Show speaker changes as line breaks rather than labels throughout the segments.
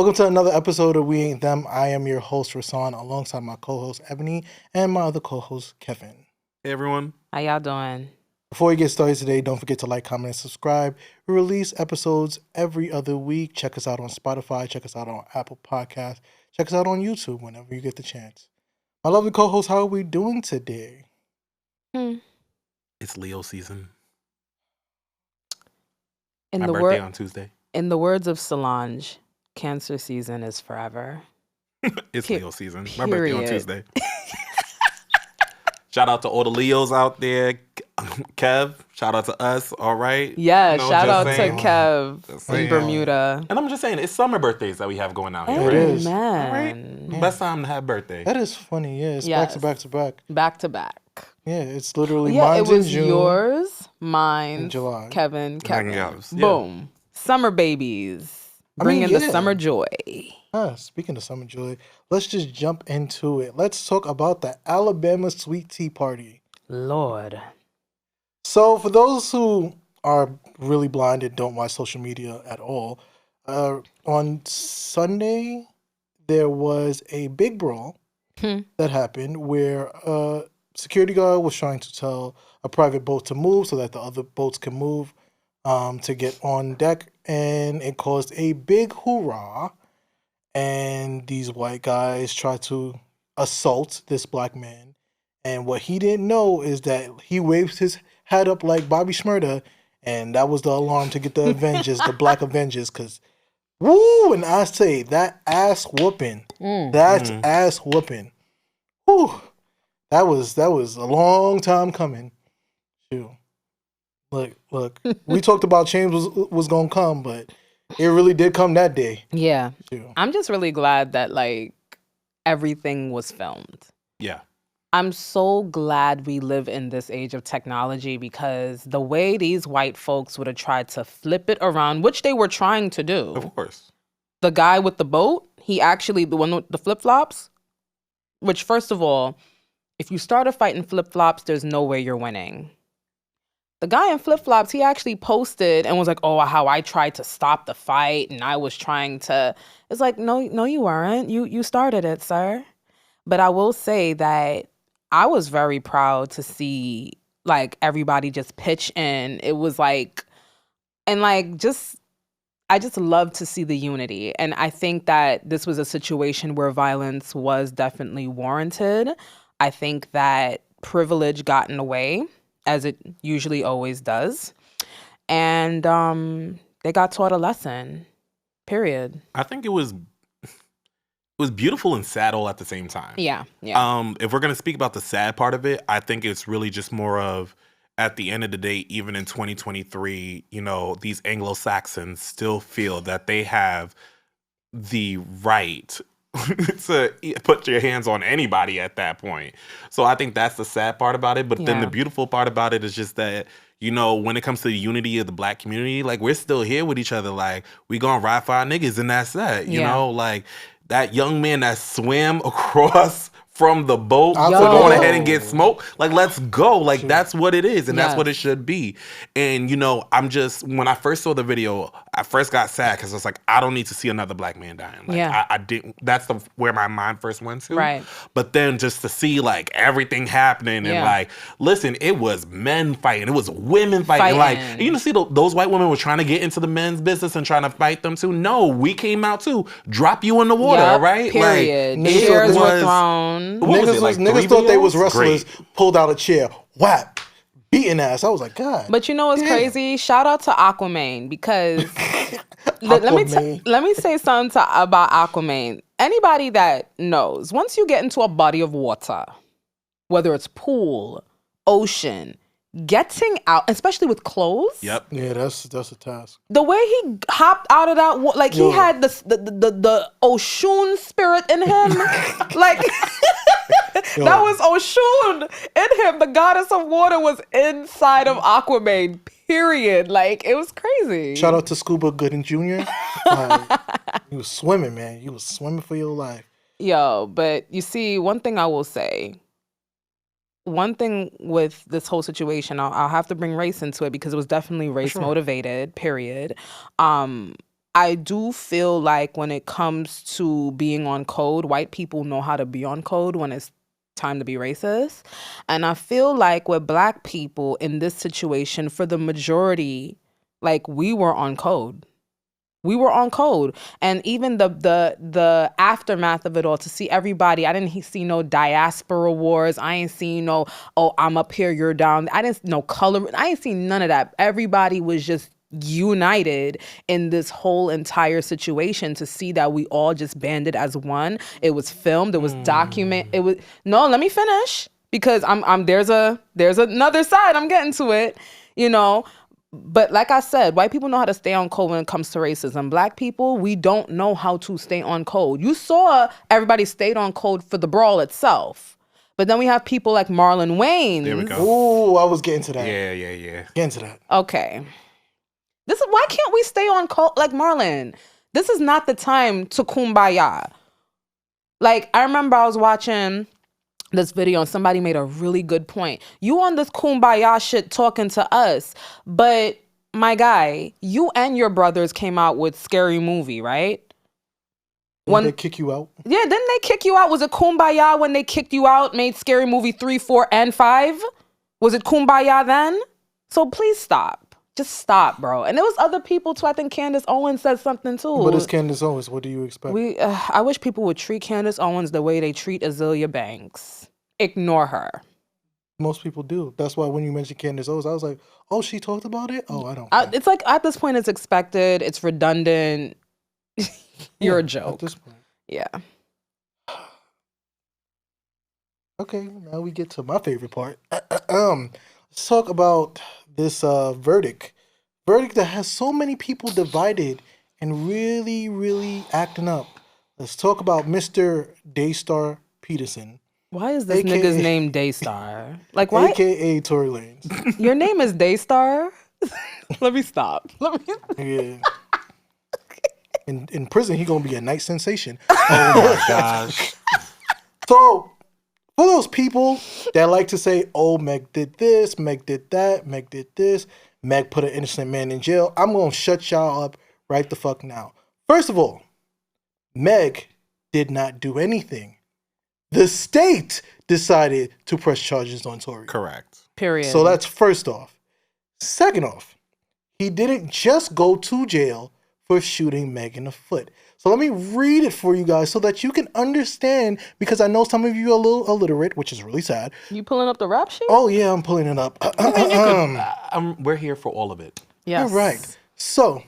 Welcome to another episode of We Ain't Them. I am your host, Rasan, alongside my co-host, Ebony, and my other co-host, Kevin.
Hey, everyone.
How y'all doing?
Before we get started today, don't forget to like, comment, and subscribe. We release episodes every other week. Check us out on Spotify. Check us out on Apple Podcasts. Check us out on YouTube whenever you get the chance. My lovely co-host, how are we doing today?
It's Leo season.
In
My
the
birthday on Tuesday.
In the words of Solange, Cancer season is forever.
It's Leo season. My birthday on Tuesday. Shout out to all the Leos out there. Kev, shout out to us. All right.
Yeah, shout out to Kev in Bermuda.
And I'm just saying, it's summer birthdays that we have going out here.
It is.
All
Amen.
right. Best time to have birthday.
That is funny, yeah. It's
Yes.
back to back.
Back to back.
Yeah, it's literally
Yeah,
mine's
it was
in June.
yours, mine,
in July.
Kevin.
Yours. Yeah.
Boom. Summer babies. Bringing the summer joy.
Speaking of summer joy, let's just jump into it. Let's talk about the Alabama Sweet Tea Party.
Lord.
So for those who are really blind and don't watch social media at all, on Sunday, there was a big brawl that happened where a security guard was trying to tell a private boat to move so that the other boats can move to get on deck, and it caused a big hoorah. And these white guys tried to assault this black man. And what he didn't know is that he waved his hat up like Bobby Shmurda, and that was the alarm to get the Avengers, the Black Avengers, because, woo, and I say, that ass whooping, ass whooping. Whew, that was a long time coming. Shoot. Look, we talked about change was going to come, but it really did come that day.
Yeah.
Shoot.
I'm just really glad that, like, everything was filmed.
Yeah.
I'm so glad we live in this age of technology, because the way these white folks would have tried to flip it around, which they were trying to do.
Of course.
The guy with the boat, he actually, the one with the flip-flops, which, first of all, if you start a fight in flip-flops, there's no way you're winning. The guy in flip-flops, he actually posted and was like, oh, how I tried to stop the fight and I was trying to. It's like, no, you weren't. You started it, sir. But I will say that I was very proud to see, like, everybody just pitch in. It was like, and like, I just love to see the unity. And I think that this was a situation where violence was definitely warranted. I think that privilege got in the way, as it usually always does. And they got taught a lesson, period.
I think it was beautiful and sad all at the same time.
Yeah.
If we're going to speak about the sad part of it, I think it's really just more of, at the end of the day, even in 2023, these Anglo-Saxons still feel that they have the right to put your hands on anybody at that point. So I think that's the sad part about it. But then the beautiful part about it is just that, when it comes to the unity of the black community, like, we're still here with each other. Like, we gonna ride for our niggas, and that's that. You know, like, that young man that swam across from the boat to go on ahead and get smoked. Like, let's go. Like, that's what it is, and that's what it should be. And, I'm just, when I first saw the video, I first got sad because I was like, I don't need to see another black man dying. Like, I didn't, that's where my mind first went to.
Right.
But then just to see, like, everything happening and, like, listen, it was men fighting. It was women fighting. Like, and you see those white women were trying to get into the men's business and trying to fight them too. No, we came out too. Drop you in the water, right?
Period.
Like,
chairs were thrown.
Niggas thought they was wrestlers, pulled out a chair, whap, beating ass. I was like, God.
But you know what's crazy? Shout out to Aquaman, because let me say something about Aquaman. Anybody that knows, once you get into a body of water, whether it's pool, ocean, getting out, especially with clothes.
Yep.
Yeah, that's a task.
The way he hopped out of that, like, he had the Oshun spirit in him. Like, that was Oshun in him. The goddess of water was inside of Aquaman, period. Like, it was crazy.
Shout out to Scuba Gooding Jr. You was swimming, man. You was swimming for your life.
Yo, but you see, one thing I will say, one thing with this whole situation, I'll have to bring race into it, because it was definitely race motivated, period. I do feel like when it comes to being on code, white people know how to be on code when it's time to be racist. And I feel like with black people in this situation, for the majority, like we were on code. We were on code. And even the aftermath of it all, to see everybody, I didn't see no diaspora wars. I ain't seen no, oh, I'm up here, you're down. I didn't no color. I ain't seen none of that. Everybody was just united in this whole entire situation to see that we all just banded as one. It was filmed, it was documented. It was no, let me finish. Because there's another side. I'm getting to it, you know. But like I said, white people know how to stay on code when it comes to racism. Black people, we don't know how to stay on code. You saw everybody stayed on code for the brawl itself. But then we have people like Marlon Wayans.
There we go.
Ooh, I was getting to that.
Yeah.
Getting to that.
Okay. Why can't we stay on code like Marlon? This is not the time to kumbaya. Like, I remember I was watching this video and somebody made a really good point. You on this kumbaya shit talking to us, but my guy, you and your brothers came out with Scary Movie, right?
When they kick you out?
Yeah, didn't they kick you out? Was it kumbaya when they kicked you out, made Scary Movie 3, 4, and 5? Was it kumbaya then? So please stop. Just stop, bro. And there was other people too. I think Candace Owens said something too.
But it's Candace Owens. What do you expect?
I wish people would treat Candace Owens the way they treat Azealia Banks. Ignore her.
Most people do. That's why when you mentioned Candace Owens, I was like, oh, she talked about it? Oh, I don't.
It's like at this point, it's expected. It's redundant. You're a joke.
At this point.
Yeah.
Okay, now we get to my favorite part. Let's talk about this verdict that has so many people divided and really, really acting up. Let's talk about Mr. Daystar Peterson.
Why is this nigga's name Daystar? Like, why?
AKA Tory Lanez.
Your name is Daystar? Let me stop.
Yeah. In prison, he gonna be a night sensation.
Oh my gosh.
So, for those people that like to say, oh, Meg did this, Meg did that, Meg did this, Meg put an innocent man in jail, I'm going to shut y'all up right the fuck now. First of all, Meg did not do anything. The state decided to press charges on Tory.
Correct.
Period.
So that's first off. Second off, he didn't just go to jail for shooting Meg in the foot. So let me read it for you guys so that you can understand, because I know some of you are a little illiterate, which is really sad.
You pulling up the rap sheet?
Oh, yeah, I'm pulling it up.
We're here for all of it.
Yes.
All right. So,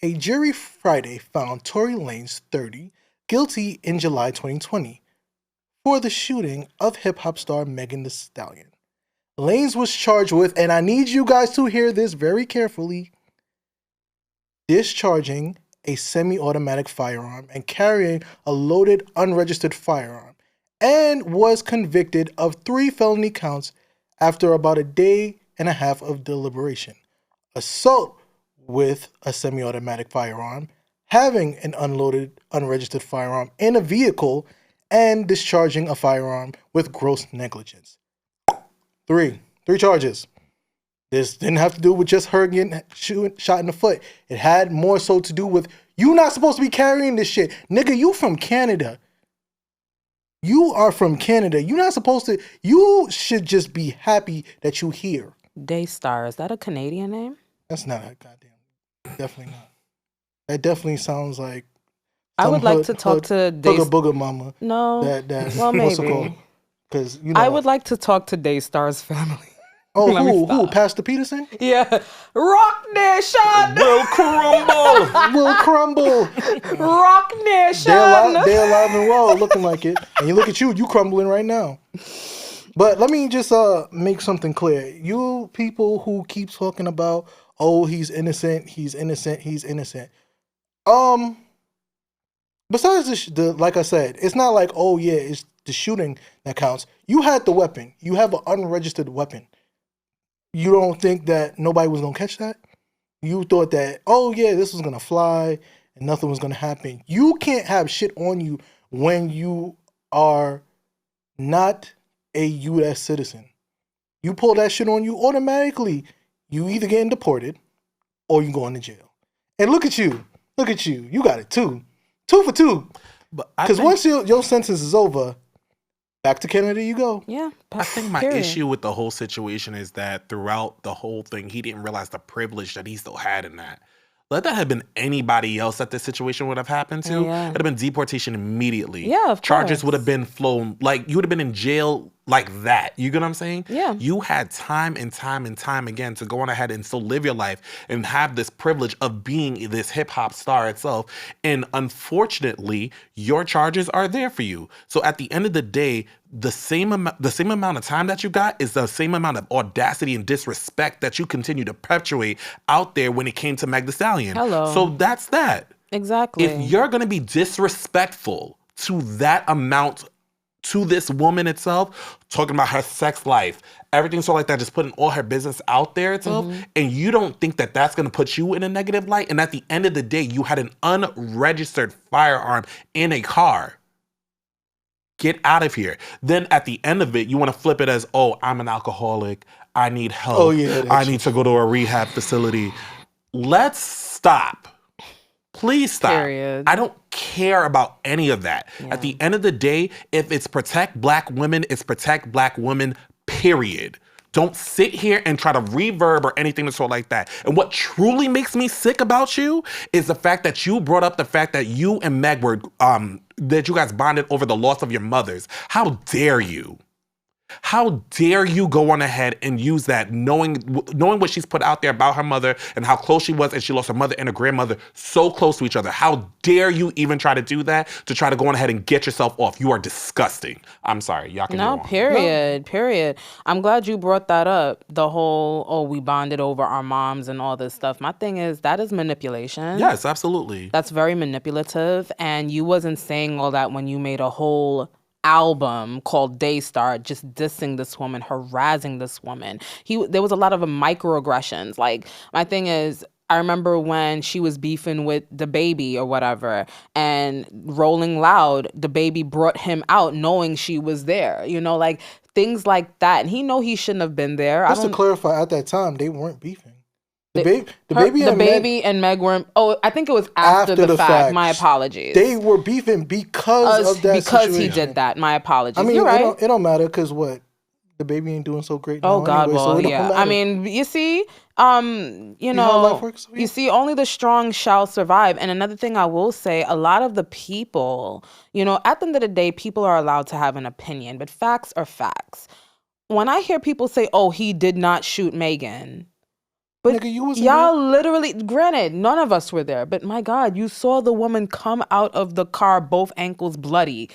a jury Friday found Tory Lanez, 30, guilty in July 2020 for the shooting of hip-hop star Megan Thee Stallion. Lanez was charged with, and I need you guys to hear this very carefully, discharging a semi-automatic firearm and carrying a loaded, unregistered firearm, and was convicted of 3 felony counts after about a day and a half of deliberation. Assault with a semi-automatic firearm, having an unloaded, unregistered firearm in a vehicle, and discharging a firearm with gross negligence. 3 charges. This didn't have to do with just her getting shot in the foot. It had more so to do with, you not supposed to be carrying this shit. Nigga, you from Canada. You are from Canada. You not supposed to, you should just be happy that you here.
Daystar, is that a Canadian name?
That's not a goddamn, definitely not. That definitely sounds like
I would like to talk to
Booger Booger Mama.
No,
That
well, maybe.
Because, you know.
I would like to talk to Daystar's family.
Oh, who? Pastor Peterson?
Yeah. Rock Nation!
Will crumble!
Will crumble!
Rock Nation!
They're alive and well, looking like it. And you look at you crumbling right now. But let me just make something clear. You people who keep talking about, oh, he's innocent. Besides like I said, it's not like, oh yeah, it's the shooting that counts. You had the weapon. You have an unregistered weapon. You don't think that nobody was going to catch that? You thought that, oh yeah, this was going to fly and nothing was going to happen. You can't have shit on you when you are not a U.S. citizen. You pull that shit on you, automatically, you either getting deported or you going to jail. And look at you. Look at you. You got it 2 for 2.
But
Because once your sentence is over, back to Canada you go.
Yeah.
I think my
period.
issue with the whole situation is that throughout the whole thing, he didn't realize the privilege that he still had in that. Let that have been anybody else that this situation would have happened to.
Yeah.
It'd have been deportation immediately.
Yeah, of
Charges
course.
would have been flown. Like, you would have been in jail like that. You get what I'm saying?
Yeah.
You had time and time and time again to go on ahead and still live your life and have this privilege of being this hip hop star itself. And unfortunately, your charges are there for you. So at the end of the day, the same amount of time that you got is the same amount of audacity and disrespect that you continue to perpetuate out there when it came to Meg Thee Stallion.
Hello.
So that's that.
Exactly.
If you're going to be disrespectful to that amount to this woman itself, talking about her sex life, everything so like that, just putting all her business out there itself, and you don't think that that's going to put you in a negative light, and at the end of the day, you had an unregistered firearm in a car. Get out of here. Then at the end of it, you want to flip it as, oh, I'm an alcoholic. I need help.
Oh, yeah,
I need to go to a rehab facility. Let's stop. Please stop.
Period.
I don't care about any of that.
Yeah.
At the end of the day, if it's protect black women, it's protect black women, period. Don't sit here and try to reverb or anything that's sort like that. And what truly makes me sick about you is the fact that you brought up the fact that you and Meg were, that you guys bonded over the loss of your mothers. How dare you? How dare you go on ahead and use that, knowing what she's put out there about her mother and how close she was, and she lost her mother and her grandmother so close to each other. How dare you even try to do that, to try to go on ahead and get yourself off? You are disgusting. I'm sorry. Y'all can go on.
Period. I'm glad you brought that up. The whole, oh, we bonded over our moms and all this stuff. My thing is, that is manipulation.
Yes, absolutely.
That's very manipulative. And you wasn't saying all that when you made a whole album called Daystar, just dissing this woman, harassing this woman. There was a lot of microaggressions. Like, my thing is, I remember when she was beefing with the baby or whatever, and Rolling Loud, the baby brought him out knowing she was there. You know, like things like that. And he shouldn't have been there.
Just to clarify, at that time they weren't beefing. The baby
and Meg were. Oh, I think it was after the fact. My apologies.
They were beefing because of that situation.
He did that. My apologies.
I mean,
you're right.
It don't matter because what, the baby ain't doing so great.
Oh
now
God,
anyway,
well,
so
yeah. I mean, you see, you
how
know,
life works for you?
you see, only the strong shall survive. And another thing I will say, a lot of the people, you know, at the end of the day, people are allowed to have an opinion, but facts are facts. When I hear people say, "Oh, he did not shoot Megan." But
Nigga, you wasn't
y'all
there?
literally, granted, none of us were there, but my God, you saw the woman come out of the car, both ankles bloody.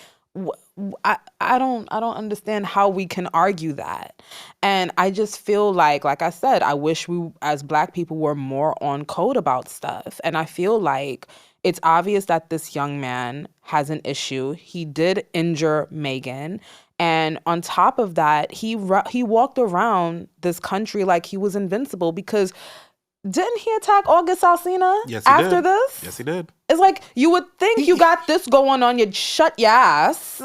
I don't understand how we can argue that. And I just feel like I said, I wish we as Black people were more on code about stuff. And I feel like it's obvious that this young man has an issue. He did injure Megan. And on top of that, he walked around this country like he was invincible, because didn't he attack August Alsina after this?
Yes, he did.
It's like, you would think you got this going on, you'd shut your ass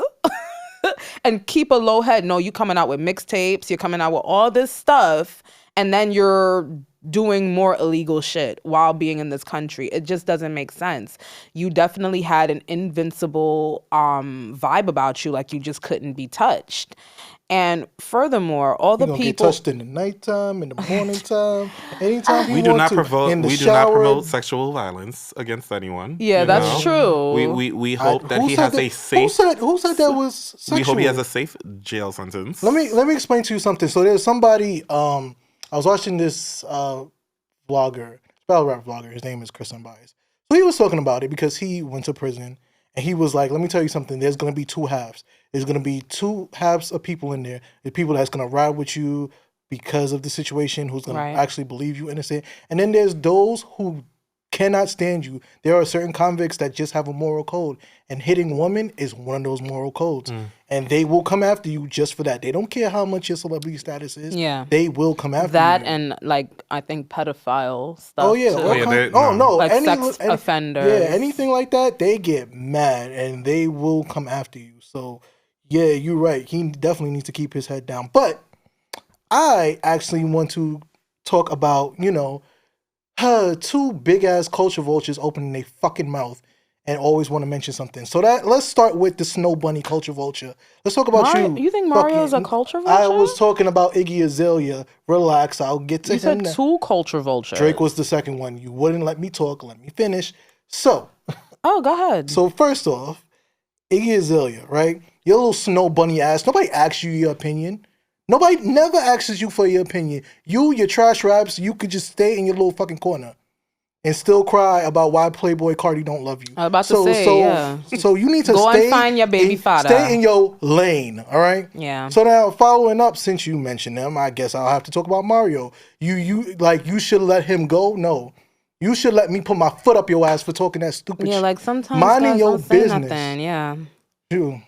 and keep a low head. No, you coming out with mixtapes, you're coming out with all this stuff, and then you're doing more illegal shit while being in this country. It just doesn't make sense. You definitely had an invincible vibe about you, like you just couldn't be touched. And furthermore, all the people
get touched in the nighttime, in the morning time, anytime you
we do
want
not
to.
promote.
In the
We do
shower.
not promote sexual violence against anyone.
Yeah,
you
that's
know?
true.
We hope that he has a safe.
Who said that was sexual?
We hope he has a safe jail sentence.
Let me explain to you something. So there's somebody. I was watching this vlogger, battle rap vlogger. His name is Chris Unbiased. So he was talking about it because he went to prison, and he was like, "Let me tell you something. There's gonna be two halves. There's gonna be two halves of people in there. The people that's gonna ride with you because of the situation, who's gonna actually believe you innocent, and then there's those who cannot stand you. There are certain convicts that just have a moral code, and hitting women is one of those moral codes. And they will come after you just for that. They don't care how much your celebrity status is.
Yeah.
They will come after
that
you.
and like I think pedophile stuff.
Oh yeah.
too.
No.
Like sex offenders.
Yeah, anything like that, they get mad and they will come after you. So yeah, you're right. He definitely needs to keep his head down. But I actually want to talk about, two big ass culture vultures opening their fucking mouth and always want to mention something. So let's start with the snow bunny culture vulture. Let's talk about you.
You think Mario's a culture vulture?
I was talking about Iggy Azalea. Relax, I'll get to him.
You said two culture vultures.
Drake was the second one. You wouldn't let me talk. Let me finish. So.
Oh, go ahead.
So first off, Iggy Azalea, right? Your little snow bunny ass. Nobody asks you your opinion. Nobody never asks you for your opinion. Your trash raps, you could just stay in your little fucking corner and still cry about why Playboy Cardi don't love you.
I was about to say, yeah.
So you need to
go and find your baby father.
Stay in your lane, all right?
Yeah.
So now, following up, since you mentioned them, I guess I'll have to talk about Mario. You should let him go? No. You should let me put my foot up your ass for talking that stupid shit.
Yeah, like sometimes
minding
guys
your
don't say
business.
Nothing. Yeah.
True.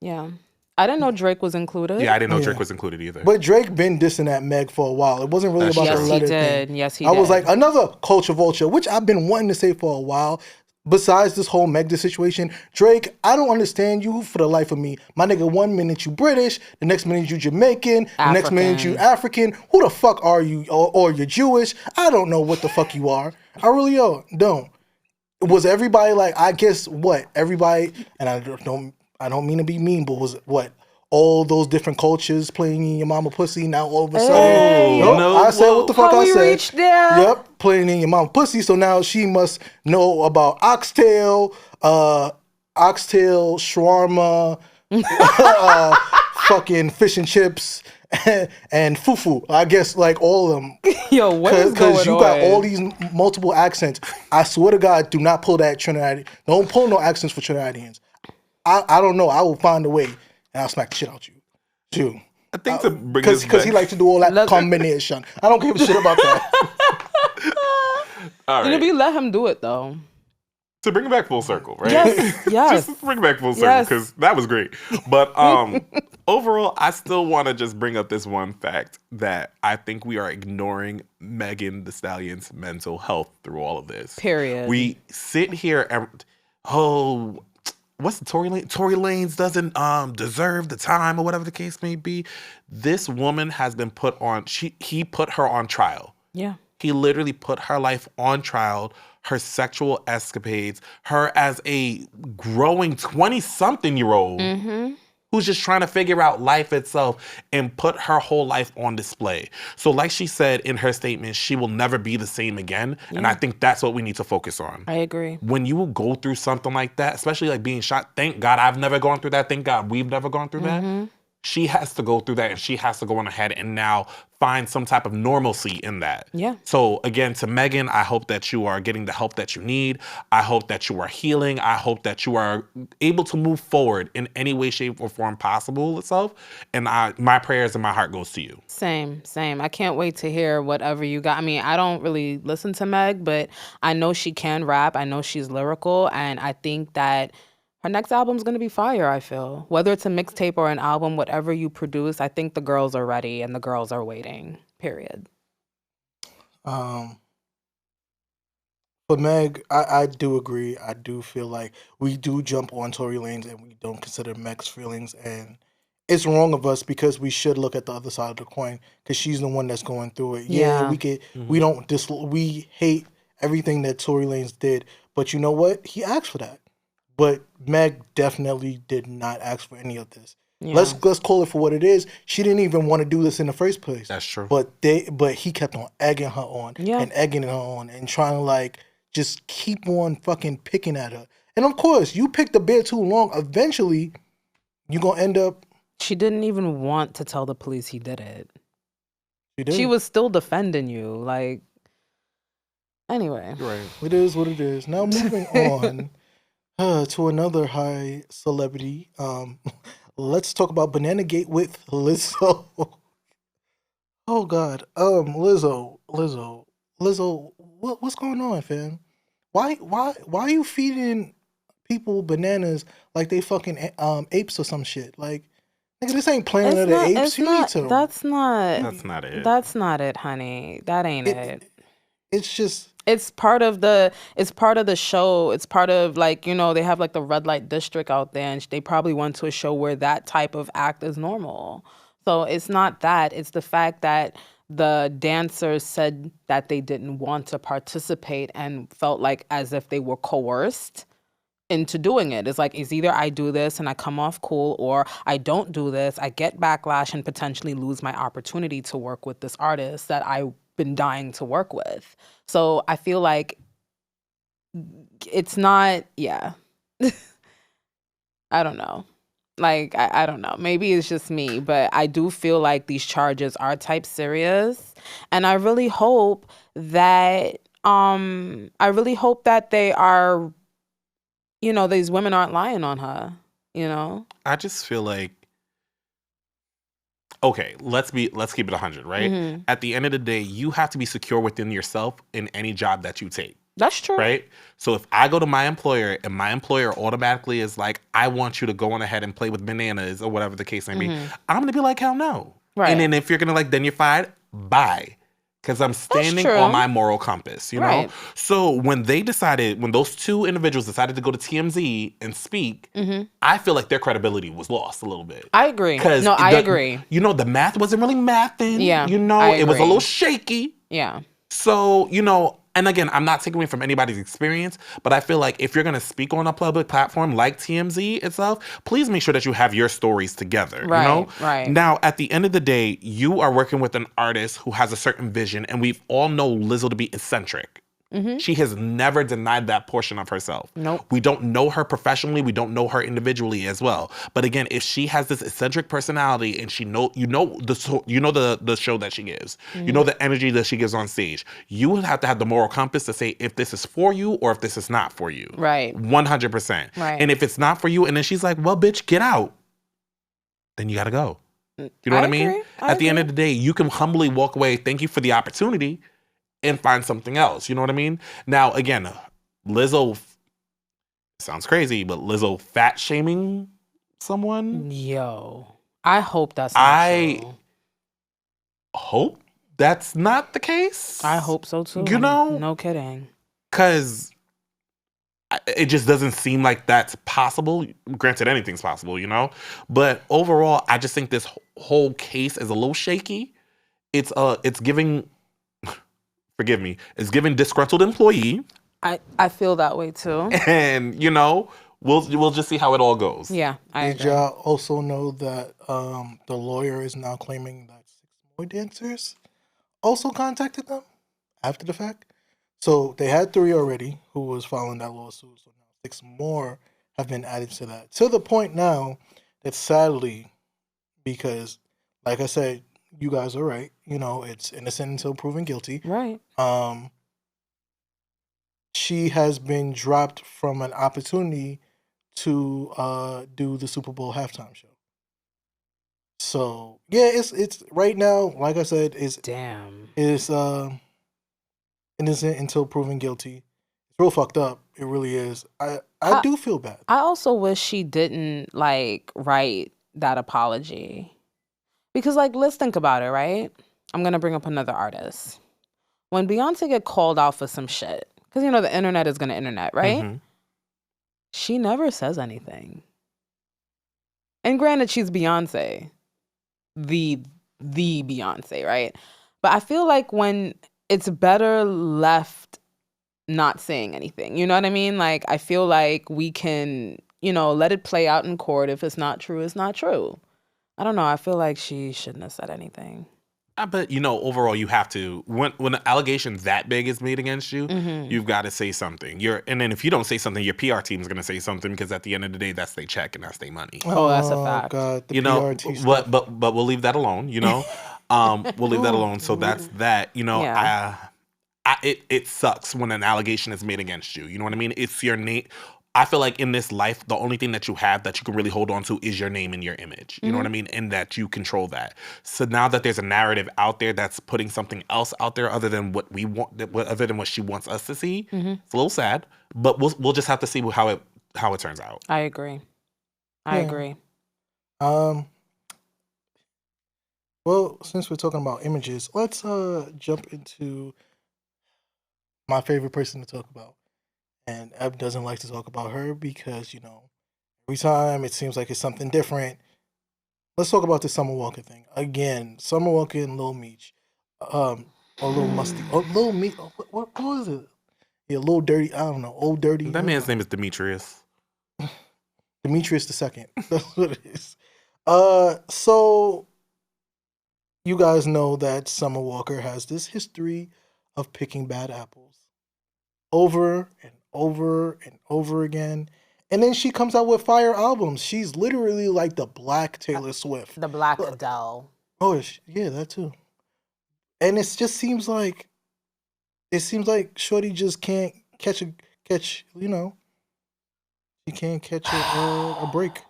Yeah. I didn't know Drake was included.
Yeah, I didn't know Drake was included either.
But Drake been dissing at Meg for a while. It wasn't really about the letter thing.
Yes, he did.
I was like, another culture vulture, which I've been wanting to say for a while. Besides this whole Meg situation, Drake, I don't understand you for the life of me. My nigga, 1 minute you British, the next minute you Jamaican, the next minute you African. Who the fuck are you? Or you're Jewish? I don't know what the fuck you are. I really don't. Was everybody like, I guess what? Everybody, and I don't mean to be mean, but was what? All those different cultures playing in your mama pussy now all of a sudden.
Hey.
No, I said what the fuck I said.
Reached there?
Yep, playing in your mama pussy. So now she must know about oxtail, shawarma, fucking fish and chips, and fufu. I guess like all of them.
Yo, what is going on?
Because you got all these multiple accents. I swear to God, do not pull that Trinidad. Don't pull no accents for Trinidadians. I don't know. I will find a way. And I'll smack the shit out you, too.
I think to bring this back,
because he likes to do all that combination. I don't give a shit about that.
All right.
We let him do it though.
To bring it back full circle, right?
Yes.
Just bring it back full circle because that was great. But overall, I still want to just bring up this one fact that I think we are ignoring Megan Thee Stallion's mental health through all of this.
Period.
We sit here and what's the Tory Lanez? Tory Lanez doesn't deserve the time or whatever the case may be. This woman has been put on. He put her on trial.
Yeah.
He literally put her life on trial. Her sexual escapades. Her as a growing 20-something-year-old who's just trying to figure out life itself and put her whole life on display. So like she said in her statement, she will never be the same again. Yeah. And I think that's what we need to focus on.
I agree.
When you go through something like that, especially like being shot, thank God I've never gone through that. Thank God we've never gone through that. She has to go through that and she has to go on ahead and now find some type of normalcy in that.
Yeah.
So again, to Megan, I hope that you are getting the help that you need. I hope that you are healing. I hope that you are able to move forward in any way, shape, or form possible itself. And my prayers and my heart goes to you.
Same. I can't wait to hear whatever you got. I mean, I don't really listen to Meg, but I know she can rap. I know she's lyrical. And I think that her next album's going to be fire, I feel. Whether it's a mixtape or an album, whatever you produce, I think the girls are ready and the girls are waiting, period.
For Meg, I do agree. I do feel like we do jump on Tory Lanez and we don't consider Meg's feelings. And it's wrong of us because we should look at the other side of the coin because she's the one that's going through it. Yeah, we hate everything that Tory Lanez did. But you know what? He asked for that. But Meg definitely did not ask for any of this. Yeah. Let's call it for what it is. She didn't even want to do this in the first place.
That's true.
But he kept on egging her on and egging her on and trying to like just keep on fucking picking at her. And of course, you picked the bear too long. Eventually, you're gonna end up.
She didn't even want to tell the police he did it.
She
was still defending you. Like, anyway.
Right. It is what it is. Now moving on. To another high celebrity. Let's talk about Banana Gate with Lizzo. Oh God. Lizzo. What's going on, fam? Why are you feeding people bananas like they fucking apes or some shit? Like, nigga, this ain't Planet of the Apes. You need to.
That's not
it.
That's not it, honey. That ain't it.
It's just.
It's part of the show. It's part of, like, you know, they have like the red light district out there and they probably went to a show where that type of act is normal. So it's not that. It's the fact that the dancers said that they didn't want to participate and felt like as if they were coerced into doing it. It's like, it's either I do this and I come off cool, or I don't do this, I get backlash and potentially lose my opportunity to work with this artist that I've been dying to work with. So I feel like it's not, yeah. I don't know. Like, I don't know. Maybe it's just me, but I do feel like these charges are type serious. And I really hope that they are, these women aren't lying on her,
I just feel like, okay, let's keep it 100, right?
Mhm.
At the end of the day, you have to be secure within yourself in any job that you take.
That's true.
Right? So if I go to my employer and my employer automatically is like, I want you to go on ahead and play with bananas or whatever the case may be, I'm going to be like, hell no.
Right.
And then if you're going to like, then you're fired, bye. Because I'm standing
true.
on my moral compass, you know?
Right.
So when those two individuals decided to go to TMZ and speak, I feel like their credibility was lost a little bit.
I agree. No, I agree.
The math wasn't really mathing.
Yeah,
It was a little shaky.
Yeah.
So, and again, I'm not taking away from anybody's experience, but I feel like if you're going to speak on a public platform like TMZ itself, please make sure that you have your stories together,
Right, right.
Now, at the end of the day, you are working with an artist who has a certain vision, and we all know Lizzo to be eccentric. She has never denied that portion of herself.
Nope.
We don't know her professionally. We don't know her individually as well. But again, if she has this eccentric personality and the show that she gives, the energy that she gives on stage, you would have to have the moral compass to say if this is for you or if this is not for you.
Right.
100%.
Right.
And if it's not for you, and then she's like, well, bitch, get out. Then you got to go. You know what I mean?
Agree.
At the end of the day, you can humbly walk away. Thank you for the opportunity. And find something else. You know what I mean? Now, again, Lizzo, sounds crazy, but Lizzo fat shaming someone?
Yo, I hope that's not true.
Hope that's not the case.
I hope so too. No kidding.
Because it just doesn't seem like that's possible. Granted, anything's possible, But overall, I just think this whole case is a little shaky. It's giving... Forgive me, is giving disgruntled employee.
I feel that way too.
And, we'll just see how it all goes.
Yeah, I
Did y'all also know that the lawyer is now claiming that 6 more dancers also contacted them after the fact? So they had 3 already who was filing that lawsuit. So now 6 more have been added to that. To the point now that sadly, because like I said, you guys are right. It's innocent until proven guilty.
Right.
She has been dropped from an opportunity to do the Super Bowl halftime show. So yeah, it's right now. Like I said, it's innocent until proven guilty. It's real fucked up. It really is. I do feel bad.
I also wish she didn't write that apology. Because, let's think about it, right? I'm going to bring up another artist. When Beyonce get called out for some shit, because, the internet is going to internet, right?
Mm-hmm.
She never says anything. And granted, she's Beyonce. The Beyonce, right? But I feel like when it's better left not saying anything. You know what I mean? I feel like we can, let it play out in court. If it's not true, it's not true. I don't know. I feel like she shouldn't have said anything.
But, overall, you have to, when an allegation that big is made against you, you've got to say something. And then if you don't say something, your PR team is going to say something because at the end of the day, that's their check and that's their money.
Oh, that's a fact.
God, the PRT
but we'll leave that alone, We'll leave that alone. So that's that,
Yeah.
It sucks when an allegation is made against you. You know what I mean? It's your name. I feel like in this life, the only thing that you have that you can really hold on to is your name and your image. You know what I mean? And that you control that. So now that there's a narrative out there that's putting something else out there other than what we want, other than what she wants us to see, it's a little sad. But we'll just have to see how it turns out.
I agree. I agree.
Well, since we're talking about images, let's jump into my favorite person to talk about. And Eb doesn't like to talk about her because, every time it seems like it's something different. Let's talk about the Summer Walker thing. Again, Summer Walker and Lil Meech. or a little musty, or a little meat. What was it? Yeah, a little dirty. I don't know. Old dirty.
That man's name is Demetrius.
Demetrius II. That's what it is. So you guys know that Summer Walker has this history of picking bad apples over and over and over again. And then she comes out with fire albums. She's literally like the Black Taylor Swift.
The Black Adele.
Oh, yeah, that too. And it just seems like Shorty just can't catch, you know, she can't catch a break.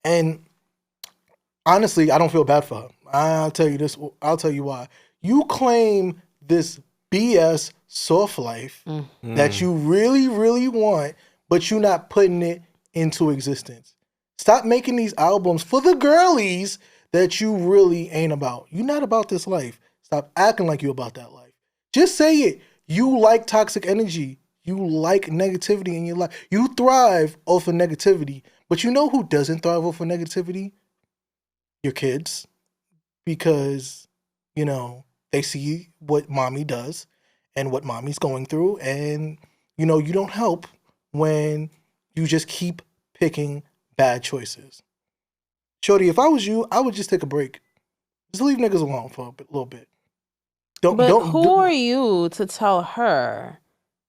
And honestly, I don't feel bad for her. I'll tell you this. I'll tell you why. You claim this BS soft life that you really, really want, but you're not putting it into existence. Stop making these albums for the girlies that you really ain't about. You're not about this life. Stop acting like you're about that life. Just say it. You like toxic energy. You like negativity in your life. You thrive off of negativity. But you know who doesn't thrive off of negativity? Your kids. Because, you know, they see what mommy does and what mommy's going through. And, you know, you don't help when you just keep picking bad choices. Shorty, if I was you, I would just take a break. Just leave niggas alone for a little bit.
Who are you to tell her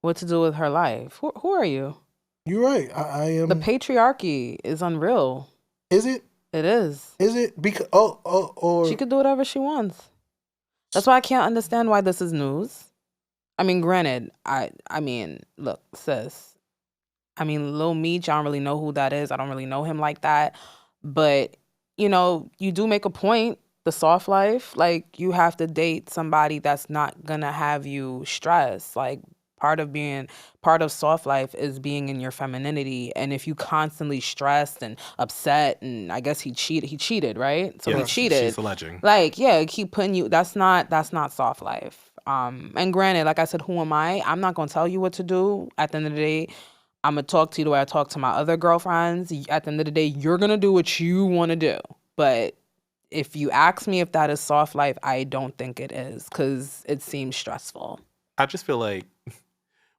what to do with her life? Who are you?
You're right. I am.
The patriarchy is unreal.
Is it?
It is.
Is it? Because or
she could do whatever she wants. That's why I can't understand why this is news. I mean, granted, I mean, look, sis. I mean, Lil Meech, I don't really know who that is. I don't really know him like that. But, you know, you do make a point. The soft life, like, you have to date somebody that's not gonna have you stress. Like, part of soft life is being in your femininity. And if you constantly stressed and upset, and I guess he cheated, right? So he cheated.
She's alleging.
Like, yeah, keep putting you. That's not soft life. And granted, like I said, who am I? I'm not gonna tell you what to do. At the end of the day, I'm gonna talk to you the way I talk to my other girlfriends. At the end of the day, you're gonna do what you want to do, but if you ask me if that is soft life, I don't think it is, because it seems stressful.
I just feel like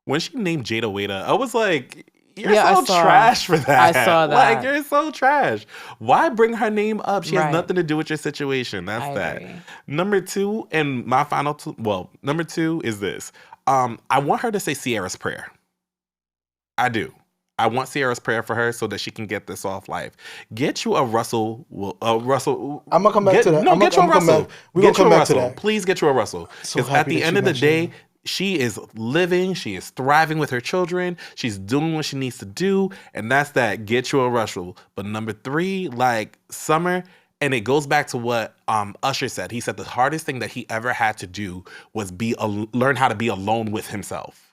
when she named Jada Waiter, I was like, you're so trash for that.
I saw that.
Like, you're so trash. Why bring her name up? She has nothing to do with your situation. That's that. Agree. Number two, and my final number two is this. I want her to say Sierra's prayer. I do. I want Sierra's prayer for her so that she can get this off life. Get you a Russell. Russell.
I'm gonna come back to that.
No, get you a Russell.
We're gonna come back to that.
Please get you a Russell. Because at the end of the day, she is living. She is thriving with her children. She's doing what she needs to do, and that's that. Get you a Russell. But number three, like Summer, and it goes back to what Usher said. He said the hardest thing that he ever had to do was learn how to be alone with himself.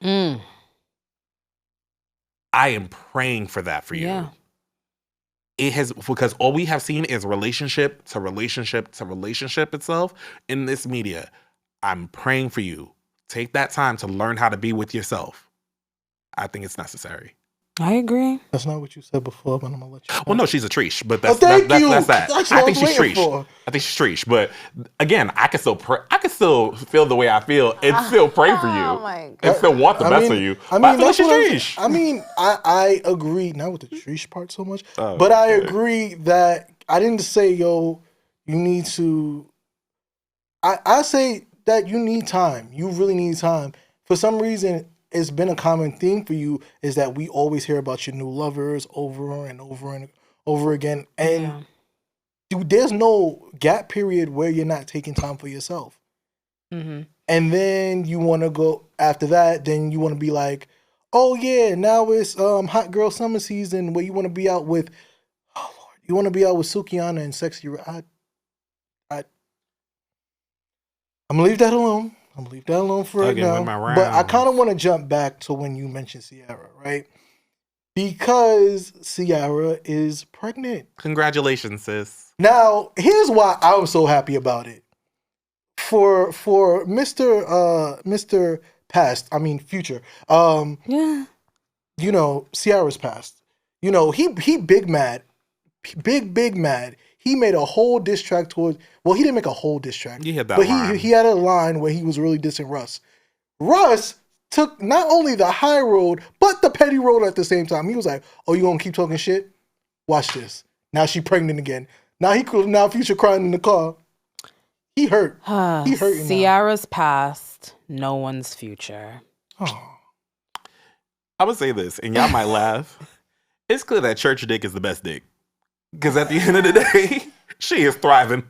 I am praying for that for you.
Yeah.
It has, because all we have seen is relationship to relationship to relationship itself in this media. I'm praying for you. Take that time to learn how to be with yourself. I think it's necessary.
I agree.
That's not what you said before, but I'm gonna let you.
Well, no, she's a treesh, but that's that. I think she's treesh. I think she's treesh, but again, I can still feel the way I feel and still pray for you and still want the best for you. I feel like she's treesh.
I mean, I agree, not with the treesh part so much, but I agree that I didn't say, yo, you need to. I say that you need time. You really need time. For some reason, it's been a common theme for you is that we always hear about your new lovers over and over and over again. And dude, there's no gap period where you're not taking time for yourself. Mm-hmm. And then you want to go after that. Then you want to be like, oh yeah, now it's hot girl summer season where you want to be out with, oh Lord, you want to be out with Sukihana and Sexy. I'm gonna leave that alone. I'm gonna leave that alone for right now. But I kind of want to jump back to when you mentioned Ciara, right? Because Ciara is pregnant.
Congratulations, sis.
Now, here's why I'm so happy about it. For Mr. Past, I mean future. You know, Ciara's past. You know, he big mad. Big mad. he made a whole diss track towards. Well, he didn't make a whole diss track.
He had that
but
line.
he had a line where he was really dissing Russ. Russ took not only the high road but the petty road at the same time. He was like, "Oh, you gonna keep talking shit? Watch this. Now she pregnant again. Now Future crying in the car. He hurt. He hurt.
Ciara's past, no one's future.
Oh.
I would say this, and y'all might laugh. It's clear that church dick is the best dick. Because at the end of the day, she is thriving.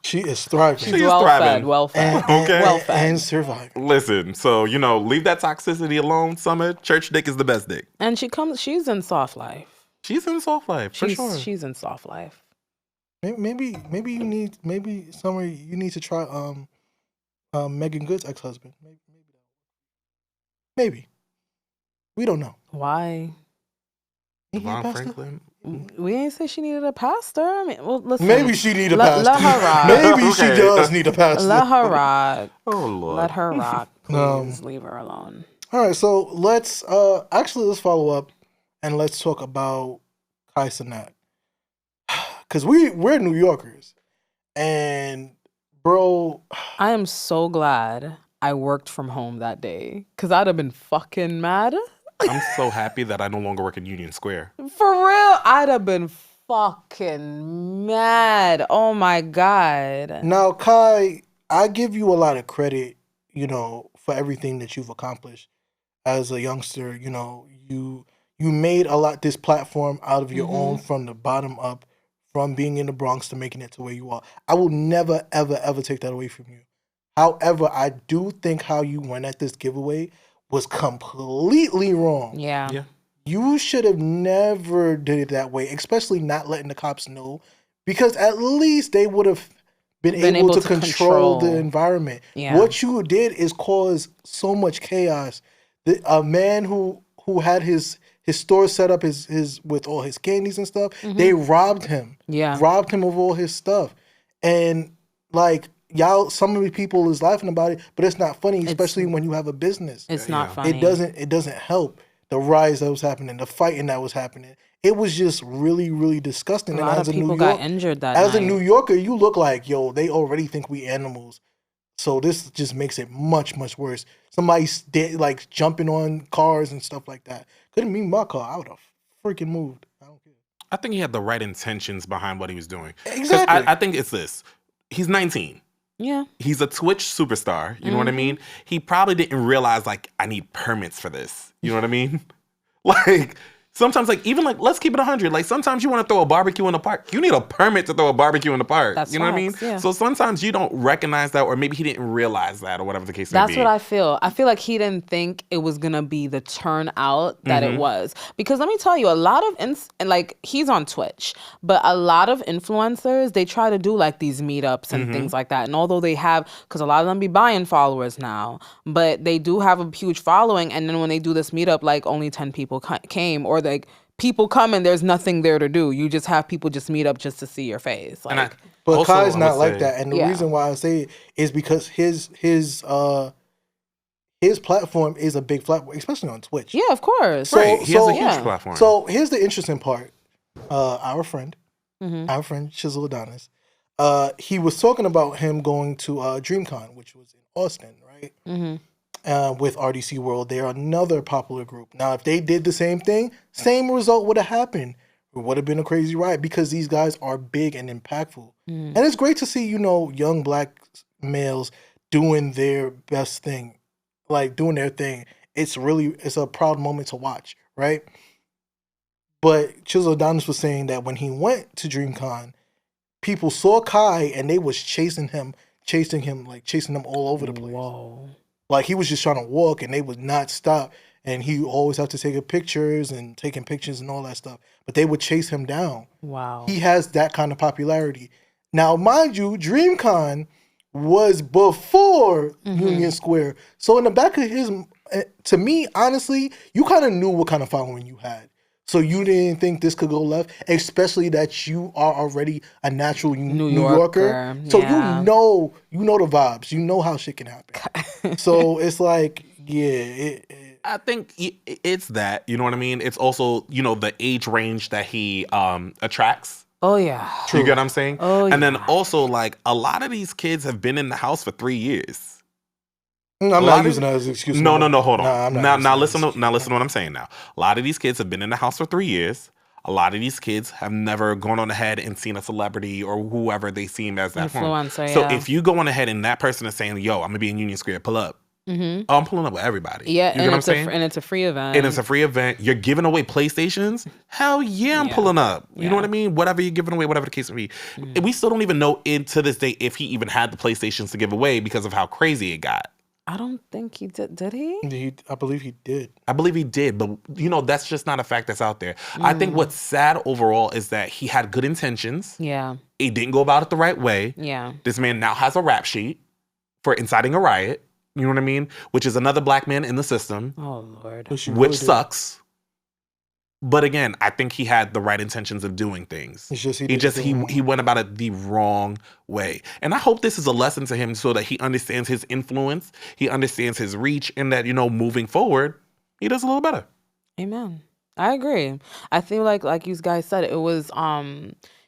She is thriving.
She is thriving.
Well fed.
Okay.
Well fed.
And surviving.
Listen, so, leave that toxicity alone, Summer. Church dick is the best dick.
And she's in soft life.
She's in soft life, for sure.
She's in soft life.
Maybe Summer, you need to try Megan Good's ex-husband. Maybe. We don't know.
Why?
Devon Franklin.
We ain't say she needed a pastor. I mean, well, listen.
Maybe she need a pastor.
Let her rock.
Maybe she does need a pastor.
Let her rock.
Oh, Lord.
Let her rock. Please leave her alone.
All right, so let's follow up and let's talk about Kai Cenat. Because we're New Yorkers. And, bro.
I am so glad I worked from home that day. Because I'd have been fucking mad.
I'm so happy that I no longer work in Union Square.
For real, I'd have been fucking mad. Oh my God.
Now, Kai, I give you a lot of credit, for everything that you've accomplished as a youngster. You made this platform out of your own from the bottom up, from being in the Bronx to making it to where you are. I will never, ever, ever take that away from you. However, I do think how you went at this giveaway was completely wrong.
Yeah.
You should have never did it that way, especially not letting the cops know, because at least they would have been able to control the environment.
Yeah.
What you did is cause so much chaos. A man who had his store set up his with all his candies and stuff, they robbed him.
Yeah.
Robbed him of all his stuff. And some of the people is laughing about it, but it's not funny, especially when you have a business.
It's not funny.
It doesn't help the riots that was happening, the fighting that was happening. It was just really, really disgusting.
A lot of people got injured that night.
As a New Yorker, you look like, they already think we animals. So this just makes it much, much worse. Somebody's jumping on cars and stuff like that. Couldn't be my car. I would have freaking moved. I don't care.
I think he had the right intentions behind what he was doing.
Exactly.
I think it's this. He's 19.
Yeah.
He's a Twitch superstar. You know what I mean? He probably didn't realize, I need permits for this. You know what I mean? Sometimes, let's keep it 100. Sometimes you want to throw a barbecue in the park. You need a permit to throw a barbecue in the park.
That's
you know what I mean?
Yeah.
So sometimes you don't recognize that, or maybe he didn't realize that, or whatever the case may be.
That's what I feel. I feel like he didn't think it was going to be the turnout that it was. Because let me tell you, a lot of, he's on Twitch, but a lot of influencers, they try to do these meetups and things like that. And although they have, because a lot of them be buying followers now, but they do have a huge following. And then when they do this meetup, only 10 people came, or people come and there's nothing there to do. You just have people just meet up just to see your face.
But Kai's not like that. And the reason why I say it is because his platform is a big platform, especially on Twitch.
Yeah, of course.
He has a huge platform.
So here's the interesting part. Our friend Shizzle Adonis, he was talking about him going to DreamCon, which was in Austin, right? With RDC World. They're another popular group. Now, if they did the same thing, same result would have happened. It would have been a crazy riot because these guys are big and impactful. And it's great to see, young black males doing their best thing, doing their thing. It's a proud moment to watch, right? But Chisel Adonis was saying that when he went to DreamCon, people saw Kai and they was chasing him all over the place.
Whoa.
He was just trying to walk and they would not stop. And he always have to take pictures and all that stuff. But they would chase him down.
Wow.
He has that kind of popularity. Now, mind you, DreamCon was before Union Square. So in the back of to me, honestly, you kind of knew what kind of following you had. So you didn't think this could go left, especially that you are already a natural New Yorker. So you know the vibes. You know how shit can happen. So it's
I think it's that, you know what I mean? It's also, the age range that he attracts.
Oh yeah.
You get what I'm saying?
Oh
And then
yeah.
also, like, a lot of these kids have been in the house for 3 years.
I'm
A
not
lot
using
of
that as an excuse.
no, no, no. Hold on.
Nah, I'm not
Now,
using
now
that as
listen.
an excuse.
Now listen to what I'm saying. Now, a lot of these kids have been in the house for 3 years. A lot of these kids have never gone on ahead and seen a celebrity or whoever they seem as that form.
Influencer,
So
yeah.
if you go on ahead and that person is saying, "Yo, I'm gonna be in Union Square, pull up,"
Mm-hmm.
oh, I'm pulling up with everybody.
Yeah,
You get what I'm saying?
and it's a free event.
And it's a free event. You're giving away PlayStations. Hell yeah, I'm
Yeah.
pulling up. You know
Yeah.
what I mean? Whatever you're giving away, whatever the case may be. And we still don't even know to this day if he even had the PlayStations to give away because of how crazy it got.
I don't think he did. Did he?
I believe he did.
I believe he did, but that's just not a fact that's out there. I think what's sad overall is that he had good intentions.
Yeah.
He didn't go about it the right way.
Yeah.
This man now has a rap sheet for inciting a riot. You know what I mean? Which is another black man in the system,
Oh Lord.
Which, he
which
really did.
sucks. But again, I think he had the right intentions of doing things.
It's just
He went about it the wrong way. And I hope this is a lesson to him so that he understands his influence, he understands his reach, and that, moving forward, he does a little better.
Amen. I agree. I feel like you guys said, it was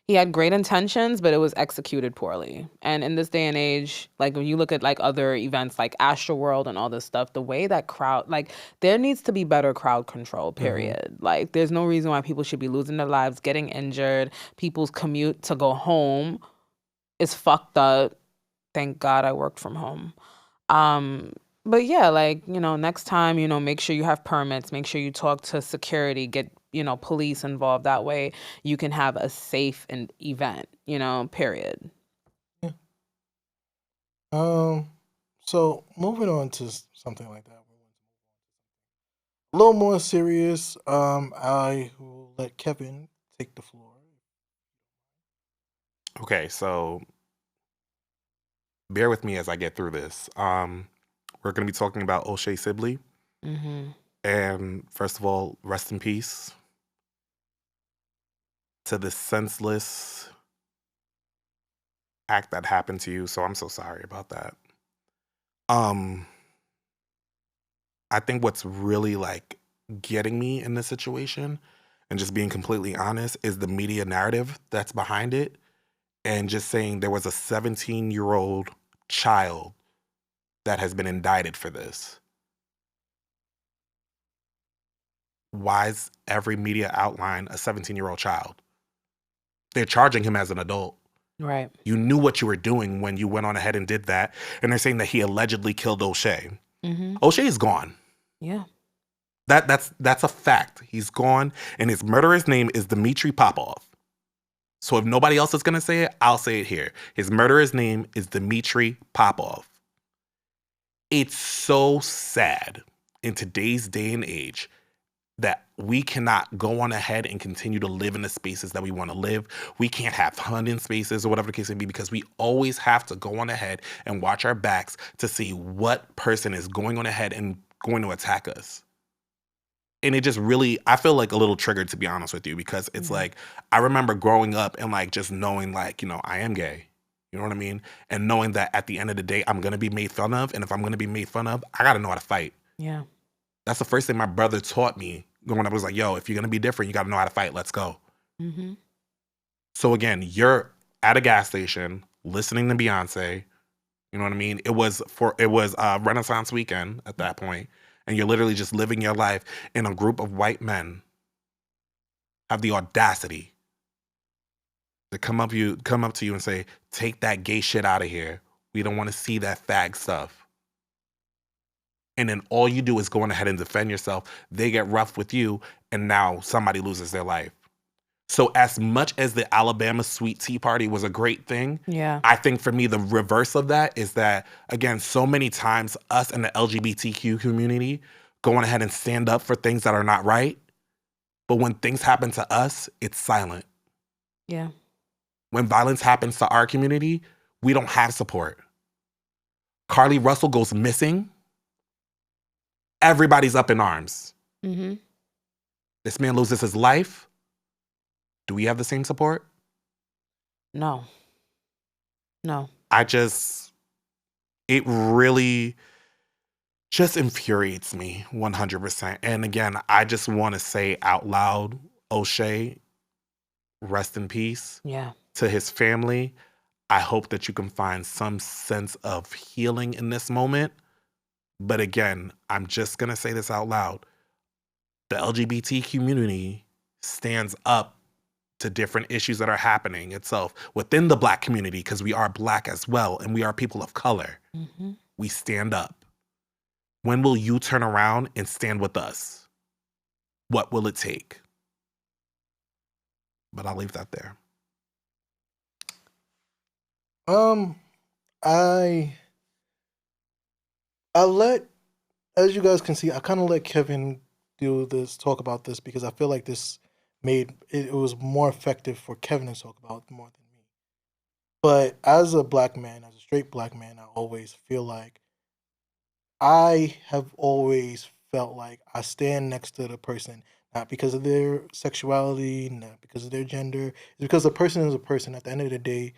he had great intentions, but it was executed poorly. And in this day and age, like when you look at like other events like Astroworld and all this stuff, the way that crowd, like there needs to be better crowd control, period. Like there's no reason why people should be losing their lives, getting injured. People's commute to go home is fucked up. Thank God I worked from home. But yeah, like, next time, make sure you have permits, make sure you talk to security, get, police involved. That way you can have a safe event, period.
Yeah. So moving on to something like that, a little more serious. I will let Kevin take the floor.
Okay, so bear with me as I get through this. We're going to be talking about O'Shea Sibley.
Mm-hmm.
And first of all, rest in peace to the senseless act that happened to you. So I'm so sorry about that. I think what's really like getting me in this situation, and just being completely honest, is the media narrative that's behind it. And just saying there was a 17-year-old child that has been indicted for this. Why is every media outline a 17-year-old child? They're charging him as an adult.
Right.
You knew what you were doing when you went on ahead and did that. And they're saying that he allegedly killed O'Shea.
Mm-hmm.
O'Shea is gone.
Yeah.
That's a fact. He's gone. And his murderer's name is Dmitry Popov. So if nobody else is going to say it, I'll say it here. His murderer's name is Dmitry Popov. It's so sad in today's day and age that we cannot go on ahead and continue to live in the spaces that we want to live. We can't have fun in spaces or whatever the case may be, because we always have to go on ahead and watch our backs to see what person is going on ahead and going to attack us. And it just really, I feel like a little triggered, to be honest with you, because it's like, I remember growing up and like just knowing like, I am gay. You know what I mean? And knowing that at the end of the day, I'm going to be made fun of. And if I'm going to be made fun of, I got to know how to fight.
Yeah.
That's the first thing my brother taught me growing up. Was like, yo, if you're going to be different, you got to know how to fight. Let's go.
Mm-hmm.
So again, you're at a gas station listening to Beyonce. You know what I mean? It was Renaissance weekend at that point, and you're literally just living your life, and a group of white men have the audacity to come up to you and say, take that gay shit out of here. We don't want to see that fag stuff. And then all you do is go on ahead and defend yourself. They get rough with you, and now somebody loses their life. So as much as the Alabama Sweet Tea Party was a great thing,
Yeah.
I think for me, the reverse of that is that, again, so many times us in the LGBTQ community go on ahead and stand up for things that are not right. But when things happen to us, it's silent.
Yeah.
When violence happens to our community, we don't have support. Carly Russell goes missing. Everybody's up in arms.
Mm-hmm.
This man loses his life. Do we have the same support?
No.
It really just infuriates me 100%. And again, I just want to say out loud, O'Shea, rest in peace.
Yeah.
To his family, I hope that you can find some sense of healing in this moment. But again, I'm just going to say this out loud. The LGBT community stands up to different issues that are happening itself within the Black community, because we are Black as well, and we are people of color.
Mm-hmm.
We stand up. When will you turn around and stand with us? What will it take? But I'll leave that there.
I let, as you guys can see, I kind of let Kevin talk about this, because I feel like this made it was more effective for Kevin to talk about more than me. But as a Black man, as a straight Black man, I always feel like I have always felt like I stand next to the person, not because of their sexuality, not because of their gender. It's because the person is a person. At the end of the day,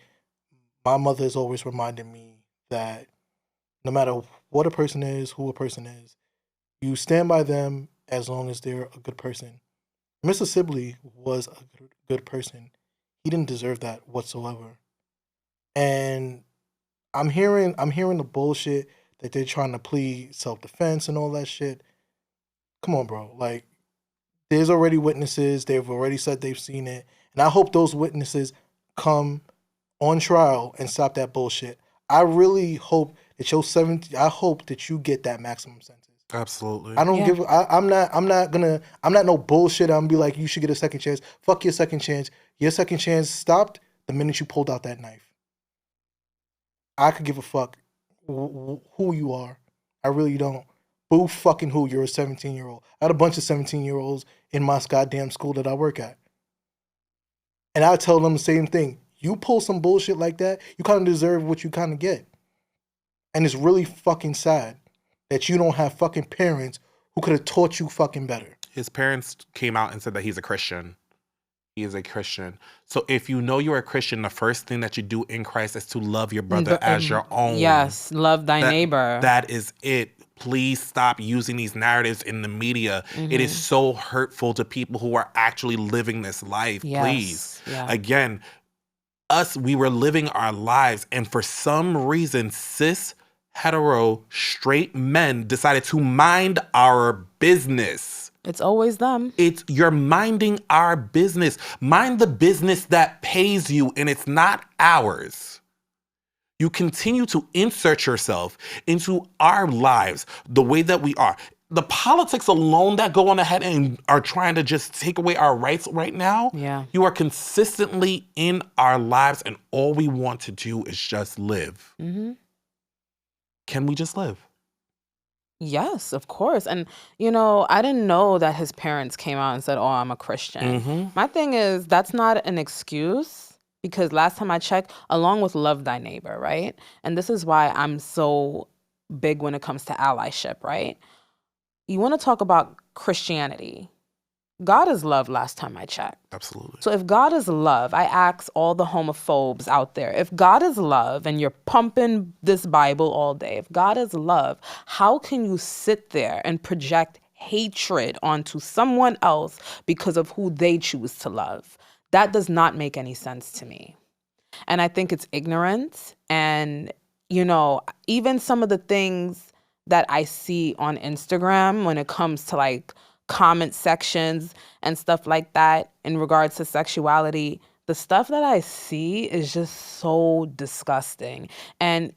my mother has always reminded me that no matter what a person is, who a person is, you stand by them as long as they're a good person. Mr. Sibley was a good person. He didn't deserve that whatsoever. And I'm hearing the bullshit that they're trying to plead self-defense and all that shit. Come on, bro. Like, there's already witnesses. They've already said they've seen it. And I hope those witnesses come on trial and stop that bullshit. I really hope that I hope that you get that maximum sentence.
Absolutely.
I don't give. I'm not no bullshit. I'm gonna be like, you should get a second chance. Fuck your second chance. Your second chance stopped the minute you pulled out that knife. I could give a fuck who you are. I really don't. Boo fucking who. You're a 17-year-old. I had a bunch of 17-year-olds in my goddamn school that I work at, and I tell them the same thing. You pull some bullshit like that, you kind of deserve what you kind of get. And it's really fucking sad that you don't have fucking parents who could have taught you fucking better.
His parents came out and said that he's a Christian. He is a Christian. So if you know you're a Christian, the first thing that you do in Christ is to love your brother as your own.
Yes, love thy neighbor.
That is it. Please stop using these narratives in the media. It is so hurtful to people who are actually living this life.
Yes.
Please.
Yeah.
Again, we were living our lives, and for some reason, cis, hetero, straight men decided to mind our business.
It's always them.
You're minding our business. Mind the business that pays you, and it's not ours. You continue to insert yourself into our lives the way that we are. The politics alone that go on ahead and are trying to just take away our rights right now, you are consistently in our lives, and all we want to do is just live.
Mm-hmm.
Can we just live?
Yes, of course. And, I didn't know that his parents came out and said, oh, I'm a Christian. My thing is, that's not an excuse, because last time I checked, along with love thy neighbor, right? And this is why I'm so big when it comes to allyship, right? You want to talk about Christianity. God is love last time I checked.
Absolutely.
So if God is love, I ask all the homophobes out there, if God is love and you're pumping this Bible all day, if God is love, how can you sit there and project hatred onto someone else because of who they choose to love? That does not make any sense to me. And I think it's ignorance. And, even some of the things that I see on Instagram when it comes to like comment sections and stuff like that in regards to sexuality, the stuff that I see is just so disgusting. And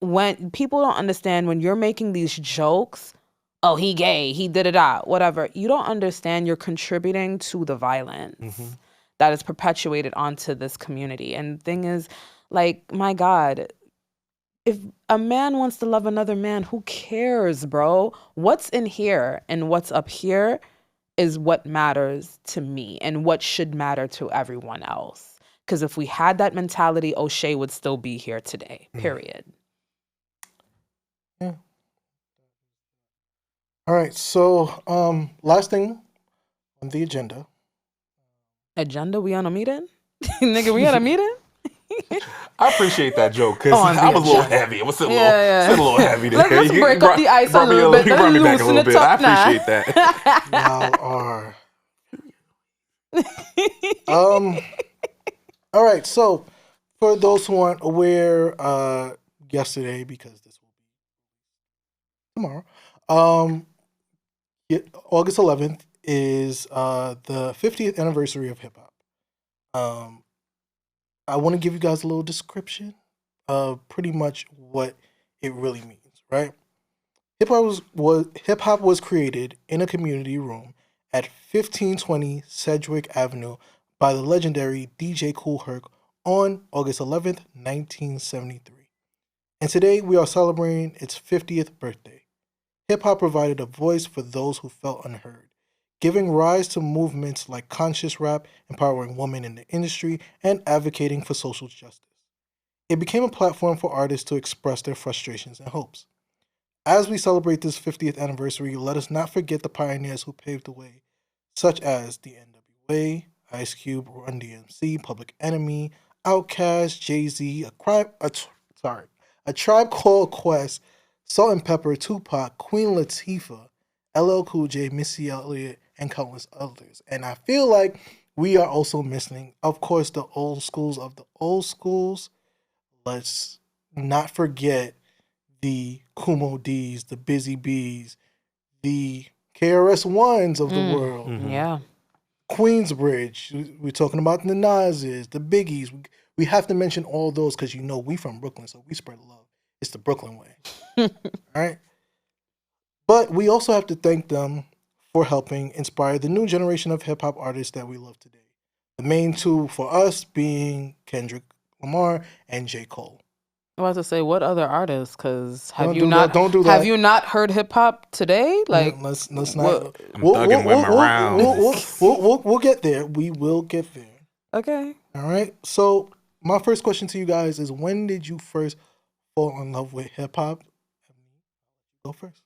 when people don't understand, when you're making these jokes, oh, he gay, he did it out, whatever, you don't understand you're contributing to the violence that is perpetuated onto this community. And the thing is, like, my God, if a man wants to love another man, who cares, bro? What's in here and what's up here is what matters to me and what should matter to everyone else. Because if we had that mentality, O'Shea would still be here today, period.
Yeah. All right, so last thing on the agenda.
Agenda? We on a meeting? Nigga, we on a meeting?
I appreciate that joke, because I was a little heavy. It was a little heavy there.
Let's break up the ice a little bit.
You brought me back a little bit. I appreciate that.
Y'all are... All right, so for those who aren't aware, yesterday, because this will be tomorrow, um, August 11th is the 50th anniversary of hip hop. Um, I want to give you guys a little description of pretty much what it really means, right? Hip hop was created in a community room at 1520 Sedgwick Avenue by the legendary DJ Kool Herc on August 11th, 1973. And today we are celebrating its 50th birthday. Hip hop provided a voice for those who felt unheard, giving rise to movements like conscious rap, empowering women in the industry, and advocating for social justice. It became a platform for artists to express their frustrations and hopes. As we celebrate this 50th anniversary, let us not forget the pioneers who paved the way, such as the NWA, Ice Cube, Run DMC, Public Enemy, Outkast, Jay-Z, a Tribe Called Quest, Salt and Pepper, Tupac, Queen Latifah, LL Cool J, Missy Elliott, and countless others. And I feel like we are also missing, of course, the old schools of the old schools. Let's not forget the Kumo D's, the Busy Bees, the KRS Ones of the world,
Yeah.
Queensbridge. We're talking about the Nas's, the Biggies. We have to mention all those because we from Brooklyn, so we spread love. It's the Brooklyn way. All right. But we also have to thank them for helping inspire the new generation of hip hop artists that we love today. The main two for us being Kendrick Lamar and J. Cole.
I was about to say, what other artists? Because
Don't do that.
have you not heard hip hop today? Like,
let's not.
I'm thugging women around.
We'll get there. We will get there.
okay.
All right. So my first question to you guys is: when did you first fall in love with hip hop? Go first.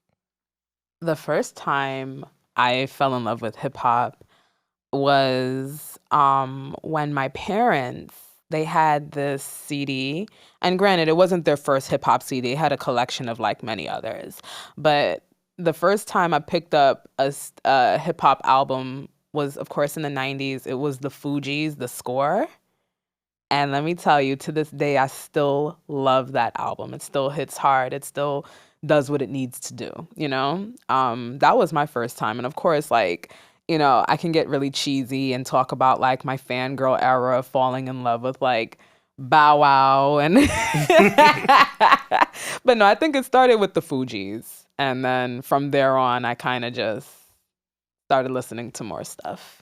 The first time I fell in love with hip hop was when my parents, they had this CD, and granted it wasn't their first hip hop CD. It had a collection of like many others, but the first time I picked up a hip hop album was of course in the 90s. It was the Fugees, The Score. And let me tell you, to this day, I still love that album. It still hits hard. It still does what it needs to do, you know? That was my first time. And of course, like, I can get really cheesy and talk about like my fangirl era of falling in love with like Bow Wow and but no, I think it started with the Fugees. And then from there on, I kind of just started listening to more stuff.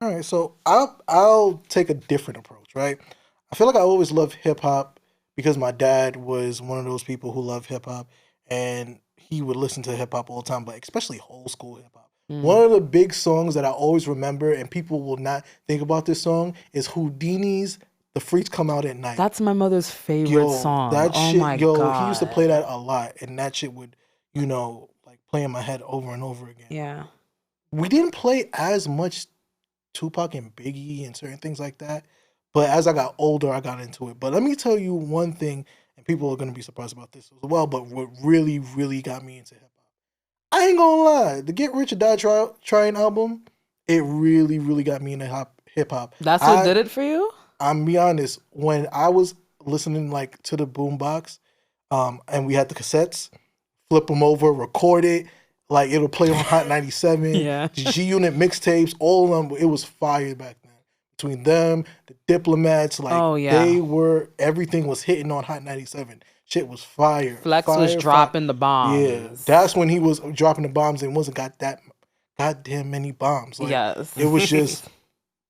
All right. So I'll take a different approach. Right. I feel like I always loved hip hop because my dad was one of those people who loved hip hop, and he would listen to hip hop all the time, but especially old school hip hop. One of the big songs that I always remember, and people will not think about this song, is Houdini's "The Freaks Come Out at Night."
That's my mother's favorite song.
That
oh
shit,
my God.
he used to play that a lot, and that shit would, like play in my head over and over again.
Yeah.
We didn't play as much Tupac and Biggie and certain things like that, but as I got older, I got into it. But let me tell you one thing, and people are going to be surprised about this as well, but what really, really got me into hip hop, I ain't gonna lie, the Get Rich or Die Trying album, it really, really got me into hip hop.
That's what did it for you?
I'm be honest, when I was listening like to the boombox, and we had the cassettes, flip them over, record it, like it'll play on Hot 97,
Yeah.
the G Unit mixtapes, all of them. It was fire back then. Between them, the Diplomats, like everything was hitting on Hot 97. Shit was fire.
Flex was dropping the bombs.
Yeah, that's when he was dropping the bombs and wasn't got that goddamn many bombs. Like,
yes.
it was just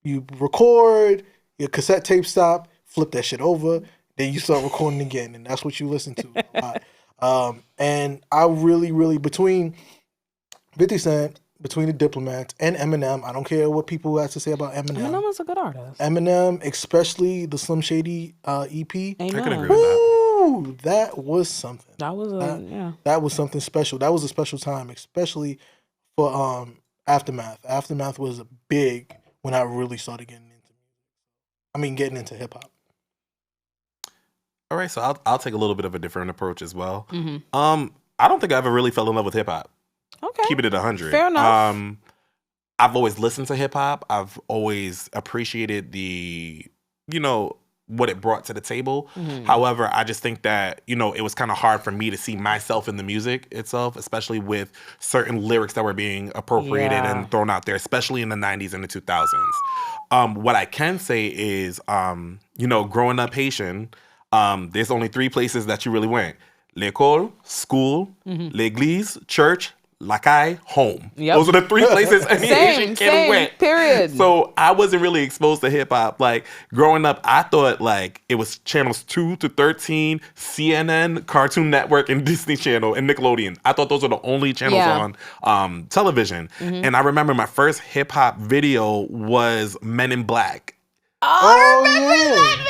you record, your cassette tape stop, flip that shit over, then you start recording again, and that's what you listen to a lot. And I really, really, between 50 Cent, between the Diplomats and Eminem, I don't care what people have to say about Eminem.
Eminem was a good artist.
Eminem, especially the Slim Shady EP.
Amen.
I can agree with that.
Ooh, that was something.
That was
That was something special. That was a special time, especially for Aftermath. Aftermath was big when I really started getting into hip hop.
All right, so I'll take a little bit of a different approach as well.
Mm-hmm.
I don't think I ever really fell in love with hip hop.
Okay.
Keep it at 100.
Fair enough.
I've always listened to hip hop. I've always appreciated the what it brought to the table.
Mm-hmm.
However, I just think that, it was kind of hard for me to see myself in the music itself, especially with certain lyrics that were being appropriated and thrown out there, especially in the 90s and the 2000s. What I can say is, growing up Haitian, there's only 3 places that you really went. L'école, school, l'église, church, lakai, home.
Yep.
Those are the 3 places any Asian kid went.
Period.
So I wasn't really exposed to hip hop. Like growing up, I thought like it was channels 2 to 13, CNN, Cartoon Network, and Disney Channel and Nickelodeon. I thought those were the only channels on television. And I remember my first hip hop video was Men in Black.
I remember that video.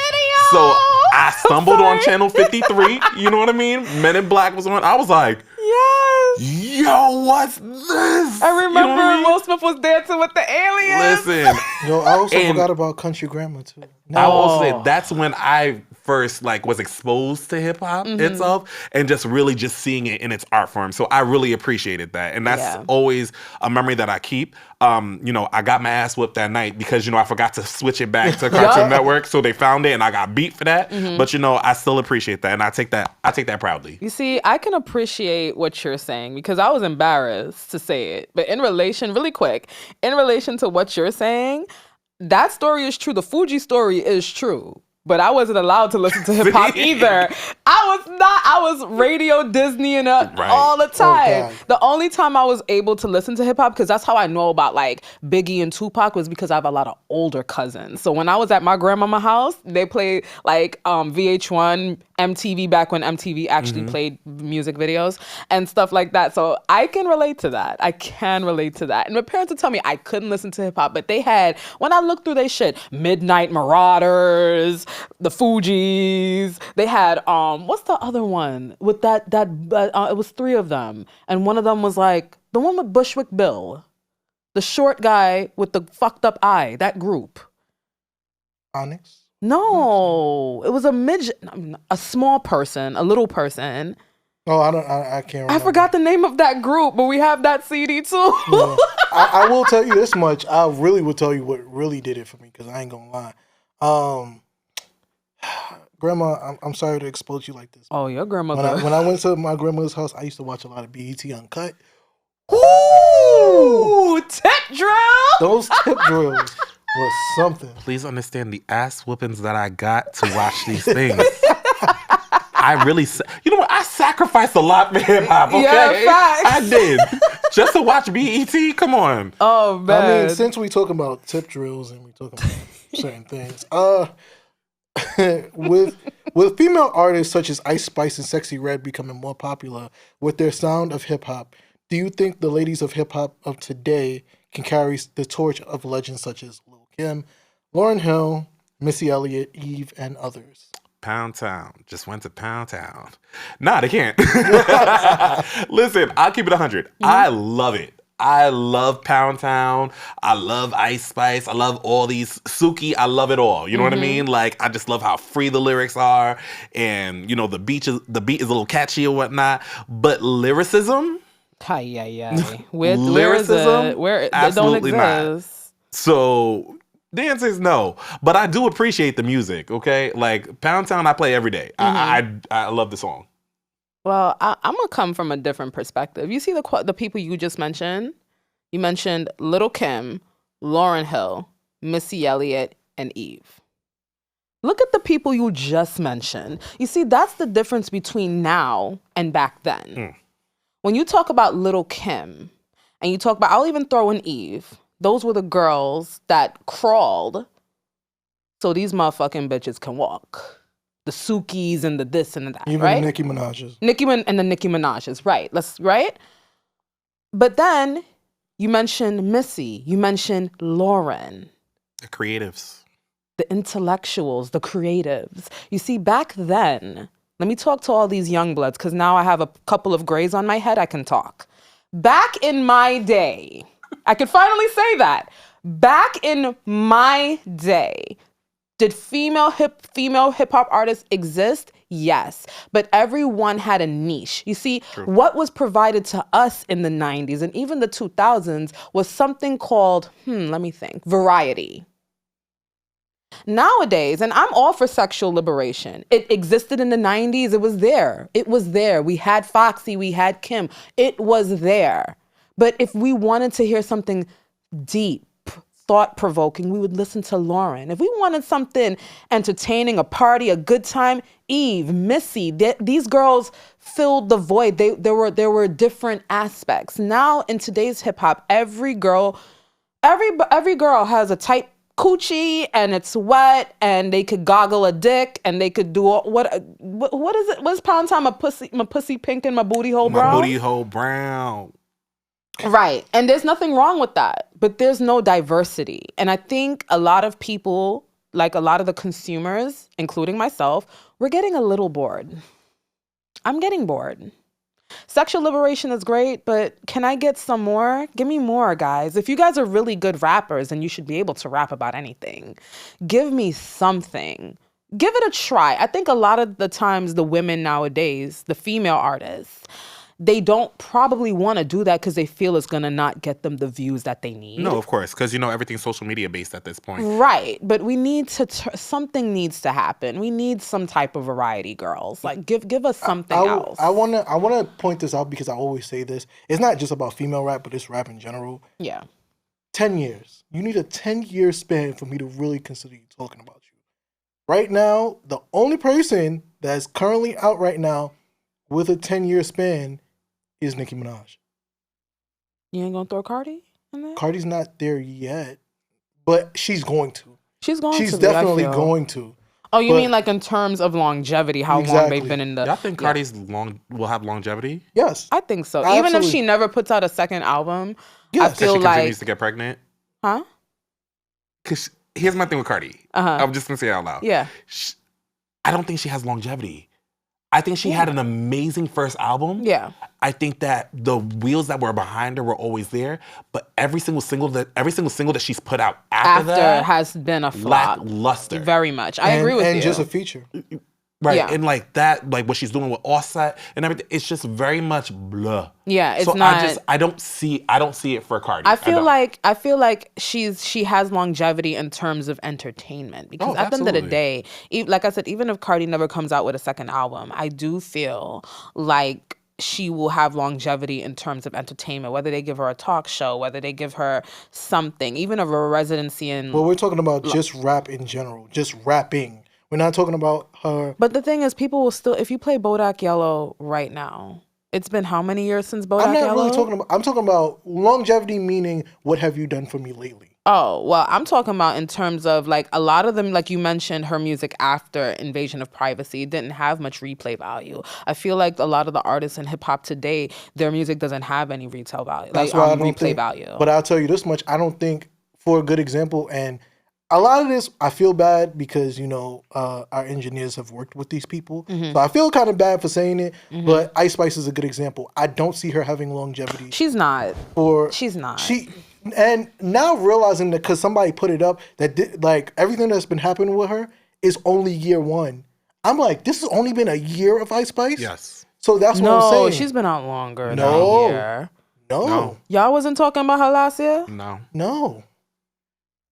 So I stumbled on channel 53. You know what I mean? Men in Black was on. I was like,
yes.
Yo, what's this?
I remember Will Smith was dancing with the aliens.
Listen.
Yo, I also forgot about Country Grammar too.
I will say that's when I first was exposed to hip hop itself and just really just seeing it in its art form. So I really appreciated that. And that's always a memory that I keep. I got my ass whipped that night because, I forgot to switch it back to Cartoon Network. So they found it and I got beat for that. But, I still appreciate that. And I take that proudly.
You see, I can appreciate what you're saying because I was embarrassed to say it. But really quick, in relation to what you're saying, that story is true. The Fuji story is true. But I wasn't allowed to listen to hip hop either. I was radio Disney and all the time. The only time I was able to listen to hip hop, because that's how I know about like Biggie and Tupac, was because I have a lot of older cousins. So when I was at my grandmama's house, they played like VH1, MTV back when MTV actually played music videos and stuff like that. So I can relate to that. And my parents would tell me I couldn't listen to hip hop, but they had, when I looked through their shit, Midnight Marauders, the Fugees. They had what's the other one with that it was 3 of them, and one of them was like the one with Bushwick Bill, the short guy with the fucked up eye. That group.
Onyx.
No, it was a midget, a small person, a little person.
Oh, I can't remember.
I forgot the name of that group, but we have that CD too.
Yeah. I will tell you this much. I really will tell you what really did it for me, because I ain't gonna lie. Grandma, I'm sorry to expose you like this.
Oh, your grandmother.
When I went to my grandmother's house, I used to watch a lot of BET Uncut.
Ooh, tip drill.
Those tip drills was something.
Please understand the ass whoopings that I got to watch these things. I really, I sacrificed a lot for hip hop. Okay,
yeah,
I did just to watch BET. Come on.
Oh man.
I mean, since we talking about tip drills and we talking about certain things, with female artists such as Ice Spice and Sexy Red becoming more popular with their sound of hip hop, do you think the ladies of hip hop of today can carry the torch of legends such as Lil Kim, Lauryn Hill, Missy Elliott, Eve, and others?
Pound Town. Just went to Pound Town. Nah, they can't. Listen, I'll keep it 100. I love it. I love Pound Town. I love Ice Spice. I love all these Suki. I love it all. You know what I mean? Like, I just love how free the lyrics are, and the beat is a little catchy or whatnot. But lyricism,
lyricism, where it don't exist.
Not. So the answer is no. But I do appreciate the music. Okay, like Pound Town, I play every day. I love the song.
Well, I'm gonna come from a different perspective. You see the people you just mentioned. You mentioned Lil Kim, Lauryn Hill, Missy Elliott, and Eve. Look at the people you just mentioned. You see, that's the difference between now and back then. When you talk about Lil Kim, and you talk about, I'll even throw in Eve. Those were the girls that crawled so these motherfucking bitches can walk. The Sukis and the this and the that,
even
right?
Nicki Minaj's.
And the Nicki Minaj's, right. Right? But then you mentioned Missy. You mentioned Lauren.
The creatives.
The intellectuals, the creatives. You see, back then, let me talk to all these young bloods, because now I have a couple of grays on my head, I can talk. Back in my day, I can finally say that. Back in my day, did female hip hop artists exist? Yes. But everyone had a niche. You see, what was provided to us in the 90s and even the 2000s was something called, let me think, variety. Nowadays, and I'm all for sexual liberation. It existed in the 90s. It was there. It was there. We had Foxy, we had Kim. It was there. But if we wanted to hear something deep, thought-provoking, we would listen to Lauren. If we wanted something entertaining, a party, a good time, Eve, Missy, these girls filled the void. There were different aspects. Now in today's hip hop, every girl has a tight coochie and it's wet and they could goggle a dick and they could do what is it? What's pound time? My pussy pink and my booty hole brown.
My booty hole brown.
Right. And there's nothing wrong with that, but there's no diversity. And I think a lot of people, like a lot of the consumers, including myself, we're getting a little bored. I'm getting bored. Sexual liberation is great, but can I get some more? Give me more, guys. If you guys are really good rappers, then you should be able to rap about anything. Give me something. Give it a try. I think a lot of the times the women nowadays, the female artists, they don't probably want to do that because they feel it's going to not get them the views that they need.
No, of course, because, everything's social media based at this point.
Right. But we need to, something needs to happen. We need some type of variety, girls. Like, give us something else.
I want to point this out because I always say this. It's not just about female rap, but it's rap in general.
Yeah.
10 years. You need a 10-year span for me to really consider you talking about you. Right now, the only person that's currently out right now with a 10-year span is Nicki Minaj.
You ain't gonna throw Cardi in there?
Cardi's not there yet, but she's going to.
She's
definitely going to.
Oh, you mean like in terms of longevity, how long they've been in the...
Y'all think Cardi's will have longevity?
Yes.
I think so.
Absolutely.
Even if she never puts out a second album,
yes.
I feel
she continues to get pregnant?
Huh?
Because here's my thing with Cardi. I'm just going to say it out loud.
Yeah.
I don't think she has longevity. I think she had an amazing first album.
Yeah.
I think that the wheels that were behind her were always there, but every single single that she's put out after that
has been a flop.
Lackluster.
Very much. I agree with you.
And just a feature.
Right.
Yeah.
And like that, like what she's doing with Offset and everything, it's just very much blah.
Yeah, it's
so
not.
I don't see it for Cardi.
I feel like she has longevity in terms of entertainment because at the end of the day, like I said, even if Cardi never comes out with a second album, I do feel like she will have longevity in terms of entertainment, whether they give her a talk show, whether they give her something, even a residency in...
Well, we're talking about just rap in general, just rapping. We're not talking about her.
But the thing is, people will still, if you play Bodak Yellow right now, it's been how many years since Bodak Yellow?
I'm talking about longevity, meaning what have you done for me lately?
Oh, well, I'm talking about in terms of like a lot of them, like you mentioned, her music after Invasion of Privacy didn't have much replay value. I feel like a lot of the artists in hip hop today, their music doesn't have any retail value,
That's why I don't
replay value.
But I'll tell you this much, I don't think, for a good example, and a lot of this, I feel bad because, our engineers have worked with these people. Mm-hmm. So I feel kind of bad for saying it, but Ice Spice is a good example. I don't see her having longevity.
She's not. She's not.
And now realizing that because somebody put it up, that like everything that's been happening with her is only year one. I'm like, this has only been a year of Ice Spice?
Yes.
So that's what I'm saying.
No, she's been out longer than a year.
No.
Y'all wasn't talking about her last year?
No.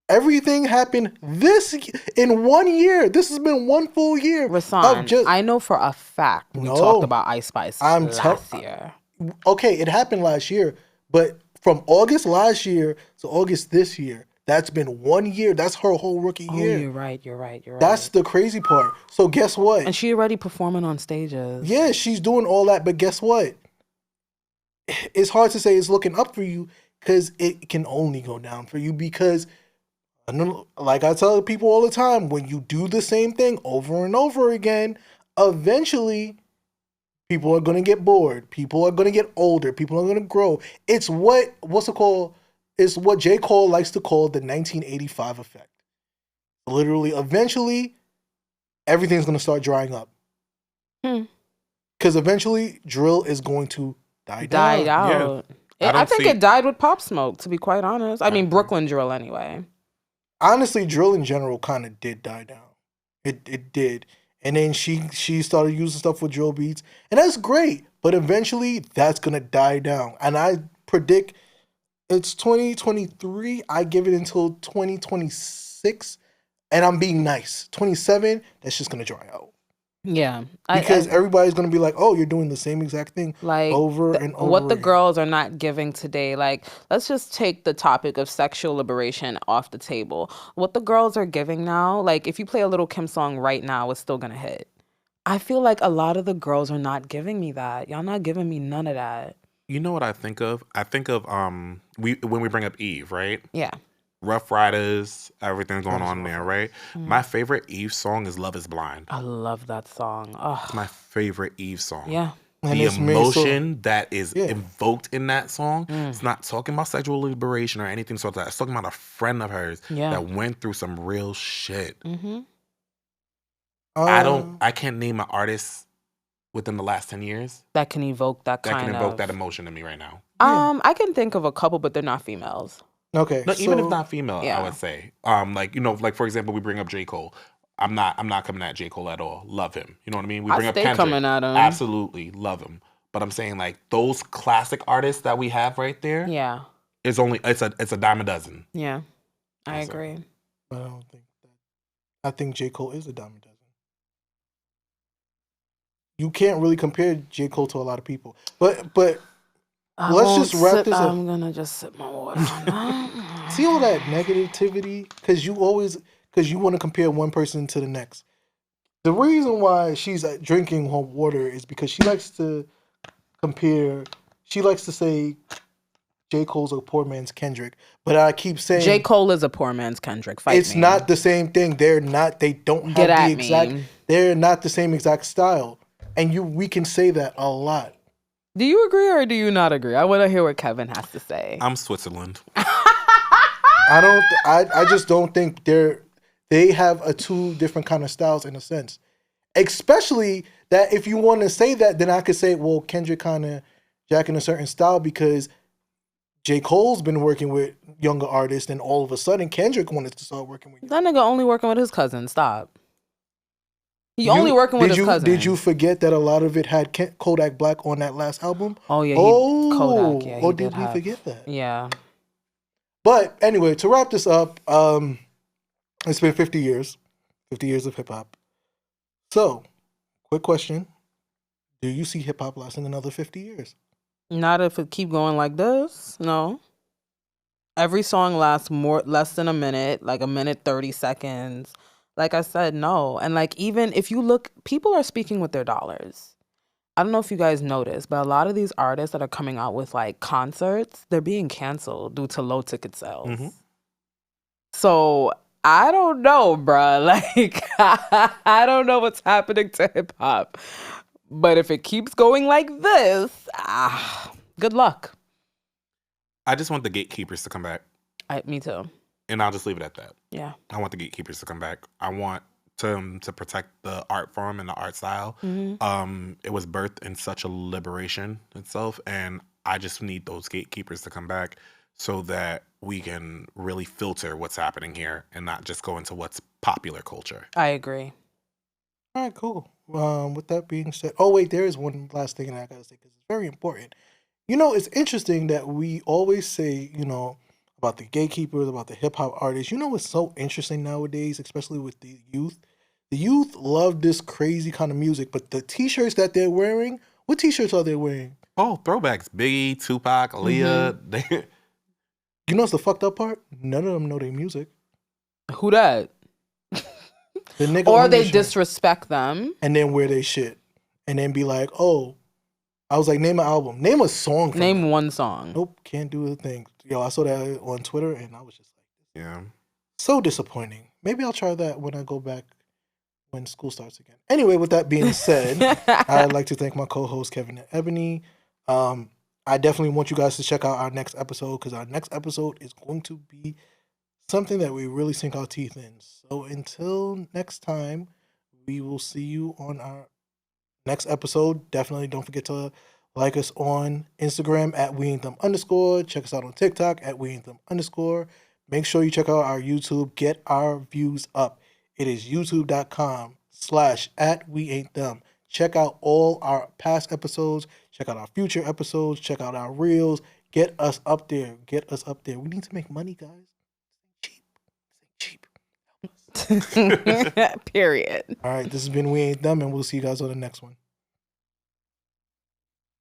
Everything happened in 1 year. This has been one full year.
Rasan, I know for a fact we talked about Ice Spice last year.
Okay, it happened last year, but from August last year to August this year, that's been 1 year. That's her whole rookie year.
You're right.
That's the crazy part. So guess what?
And she already performing on stages.
Yeah, she's doing all that, but guess what? It's hard to say it's looking up for you because it can only go down for you because... like I tell people all the time, when you do the same thing over and over again, eventually people are going to get bored. People are going to get older. People are going to grow. It's what's it called? It's what J. Cole likes to call the 1985 effect. Literally, eventually, everything's going to start drying up. Because eventually, drill is going to die down.
Died out. Yeah. I think it died with Pop Smoke, to be quite honest. I mean, Brooklyn drill anyway.
Honestly, drill in general kind of did die down. It did. And then she started using stuff with drill beats. And that's great. But eventually, that's going to die down. And I predict it's 2023. I give it until 2026 And I'm being nice. 27, that's just gonna dry out.
Yeah.
Because everybody's gonna be like, oh, you're doing the same exact thing
like
over and over
what the
again.
girls are not giving today. Like, let's just take the topic of sexual liberation off the table. What the girls are giving now, like if you play a little Kim song right now, it's still gonna hit. I feel like a lot of the girls are not giving me that. Y'all not giving me none of that.
You know what I think of? I think of when we bring up Eve, right?
Yeah.
Rough Riders, everything going
That is
on
Rough
there,
Riders.
right? My favorite Eve song is Love is Blind.
I love that song.
It's my favorite Eve song.
Yeah.
And
The
it's made so-
emotion that is
Yeah.
invoked in that song, it's not talking about sexual liberation or anything sort of that. It's talking about a friend of hers
Yeah.
that went through some real shit.
Mm-hmm.
I can't name an artist within the last 10 years
That can evoke that
that
kind
can evoke
of
that emotion in me right now.
I can think of a couple, but they're not females.
Okay.
No,
so,
even if not female,
yeah.
I would say. Like for example, we bring up J. Cole. I'm not coming at J. Cole at all. Love him. You know what I mean? We bring up
stay
Kendrick.
coming at him.
Absolutely love him. But I'm saying like those classic artists that we have right there,
Yeah.
it's a dime a dozen.
Yeah. I
Also.
agree.
I don't think that. I think J. Cole is a dime a dozen. You can't really compare J. Cole to a lot of people. But let's just wrap this up.
I'm gonna just sip my water on that.
See all that negativity? Because you want to compare one person to the next. The reason why she's drinking her water is because she likes to compare. She likes to say J. Cole's a poor man's Kendrick. But I keep saying
J. Cole is a poor man's Kendrick. Fight
it's
me.
not the same thing. They're not. They don't have
Get
the
at
exact.
me.
They're not the same exact style. And we can say that a lot.
Do you agree or do you not agree? I want to hear what Kevin has to say.
I'm Switzerland.
I just don't think they have two different kind of styles in a sense. Especially that if you want to say that, then I could say, well, Kendrick kind of jacking a certain style because J. Cole's been working with younger artists, and all of a sudden Kendrick wanted to start working with.
That nigga only working with his cousin. Stop. He only working with his cousin.
Did you forget that a lot of it had Kodak Black on that last album?
Oh yeah. Kodak. Yeah.
Or did we forget that?
Yeah.
But anyway, to wrap this up, it's been 50 years. 50 years of hip hop. So, quick question. Do you see hip hop lasting another 50 years?
Not if it keep going like this. No. Every song lasts less than a minute, like a minute 30 seconds. Like I said, no. And like even if you look, people are speaking with their dollars. I don't know if you guys noticed, but a lot of these artists that are coming out with like concerts, they're being canceled due to low ticket sales.
Mm-hmm.
So I don't know, bruh. Like I don't know what's happening to hip hop. But if it keeps going like this, good luck.
I just want the gatekeepers to come back.
Me too.
And I'll just leave it at that.
Yeah.
I want the gatekeepers to come back. I want to protect the art form and the art style.
Mm-hmm.
It was birthed in such a liberation itself, and I just need those gatekeepers to come back so that we can really filter what's happening here and not just go into what's popular culture.
I agree.
All right, cool. With that being said, oh wait, there is one last thing that I gotta say because it's very important. You know, it's interesting that we always say, about the gatekeepers, about the hip hop artists. You know what's so interesting nowadays, especially with the youth? The youth love this crazy kind of music, but the t-shirts that they're wearing, what t-shirts are they wearing?
Oh, throwbacks. Biggie, Tupac, Aaliyah.
Mm-hmm.
You know what's the fucked up part? None of them know their music.
Who that?
The nigga
Or
on the
they
shirt,
disrespect them.
and then wear their shit. And then be like, oh, I was like, name an album. Name a song. From
Name
them.
one song.
Nope, can't do a thing. Yo, I saw that on Twitter and I was just like,
Yeah.
so disappointing. Maybe I'll try that when I go back when school starts again. Anyway, with that being said, I'd like to thank my co-host Kevin and Ebony. I definitely want you guys to check out our next episode because our next episode is going to be something that we really sink our teeth in. So until next time, we will see you on our next episode. Definitely don't forget to like us on Instagram at @weain'them_. Check us out on TikTok at @weain'them_. Make sure you check out our YouTube. Get our views up. It is youtube.com/@weain'them. Check out all our past episodes. Check out our future episodes. Check out our reels. Get us up there. Get us up there. We need to make money, guys. Cheap. Cheap.
Period.
All right, this has been We Ain't Them, and we'll see you guys on the next one.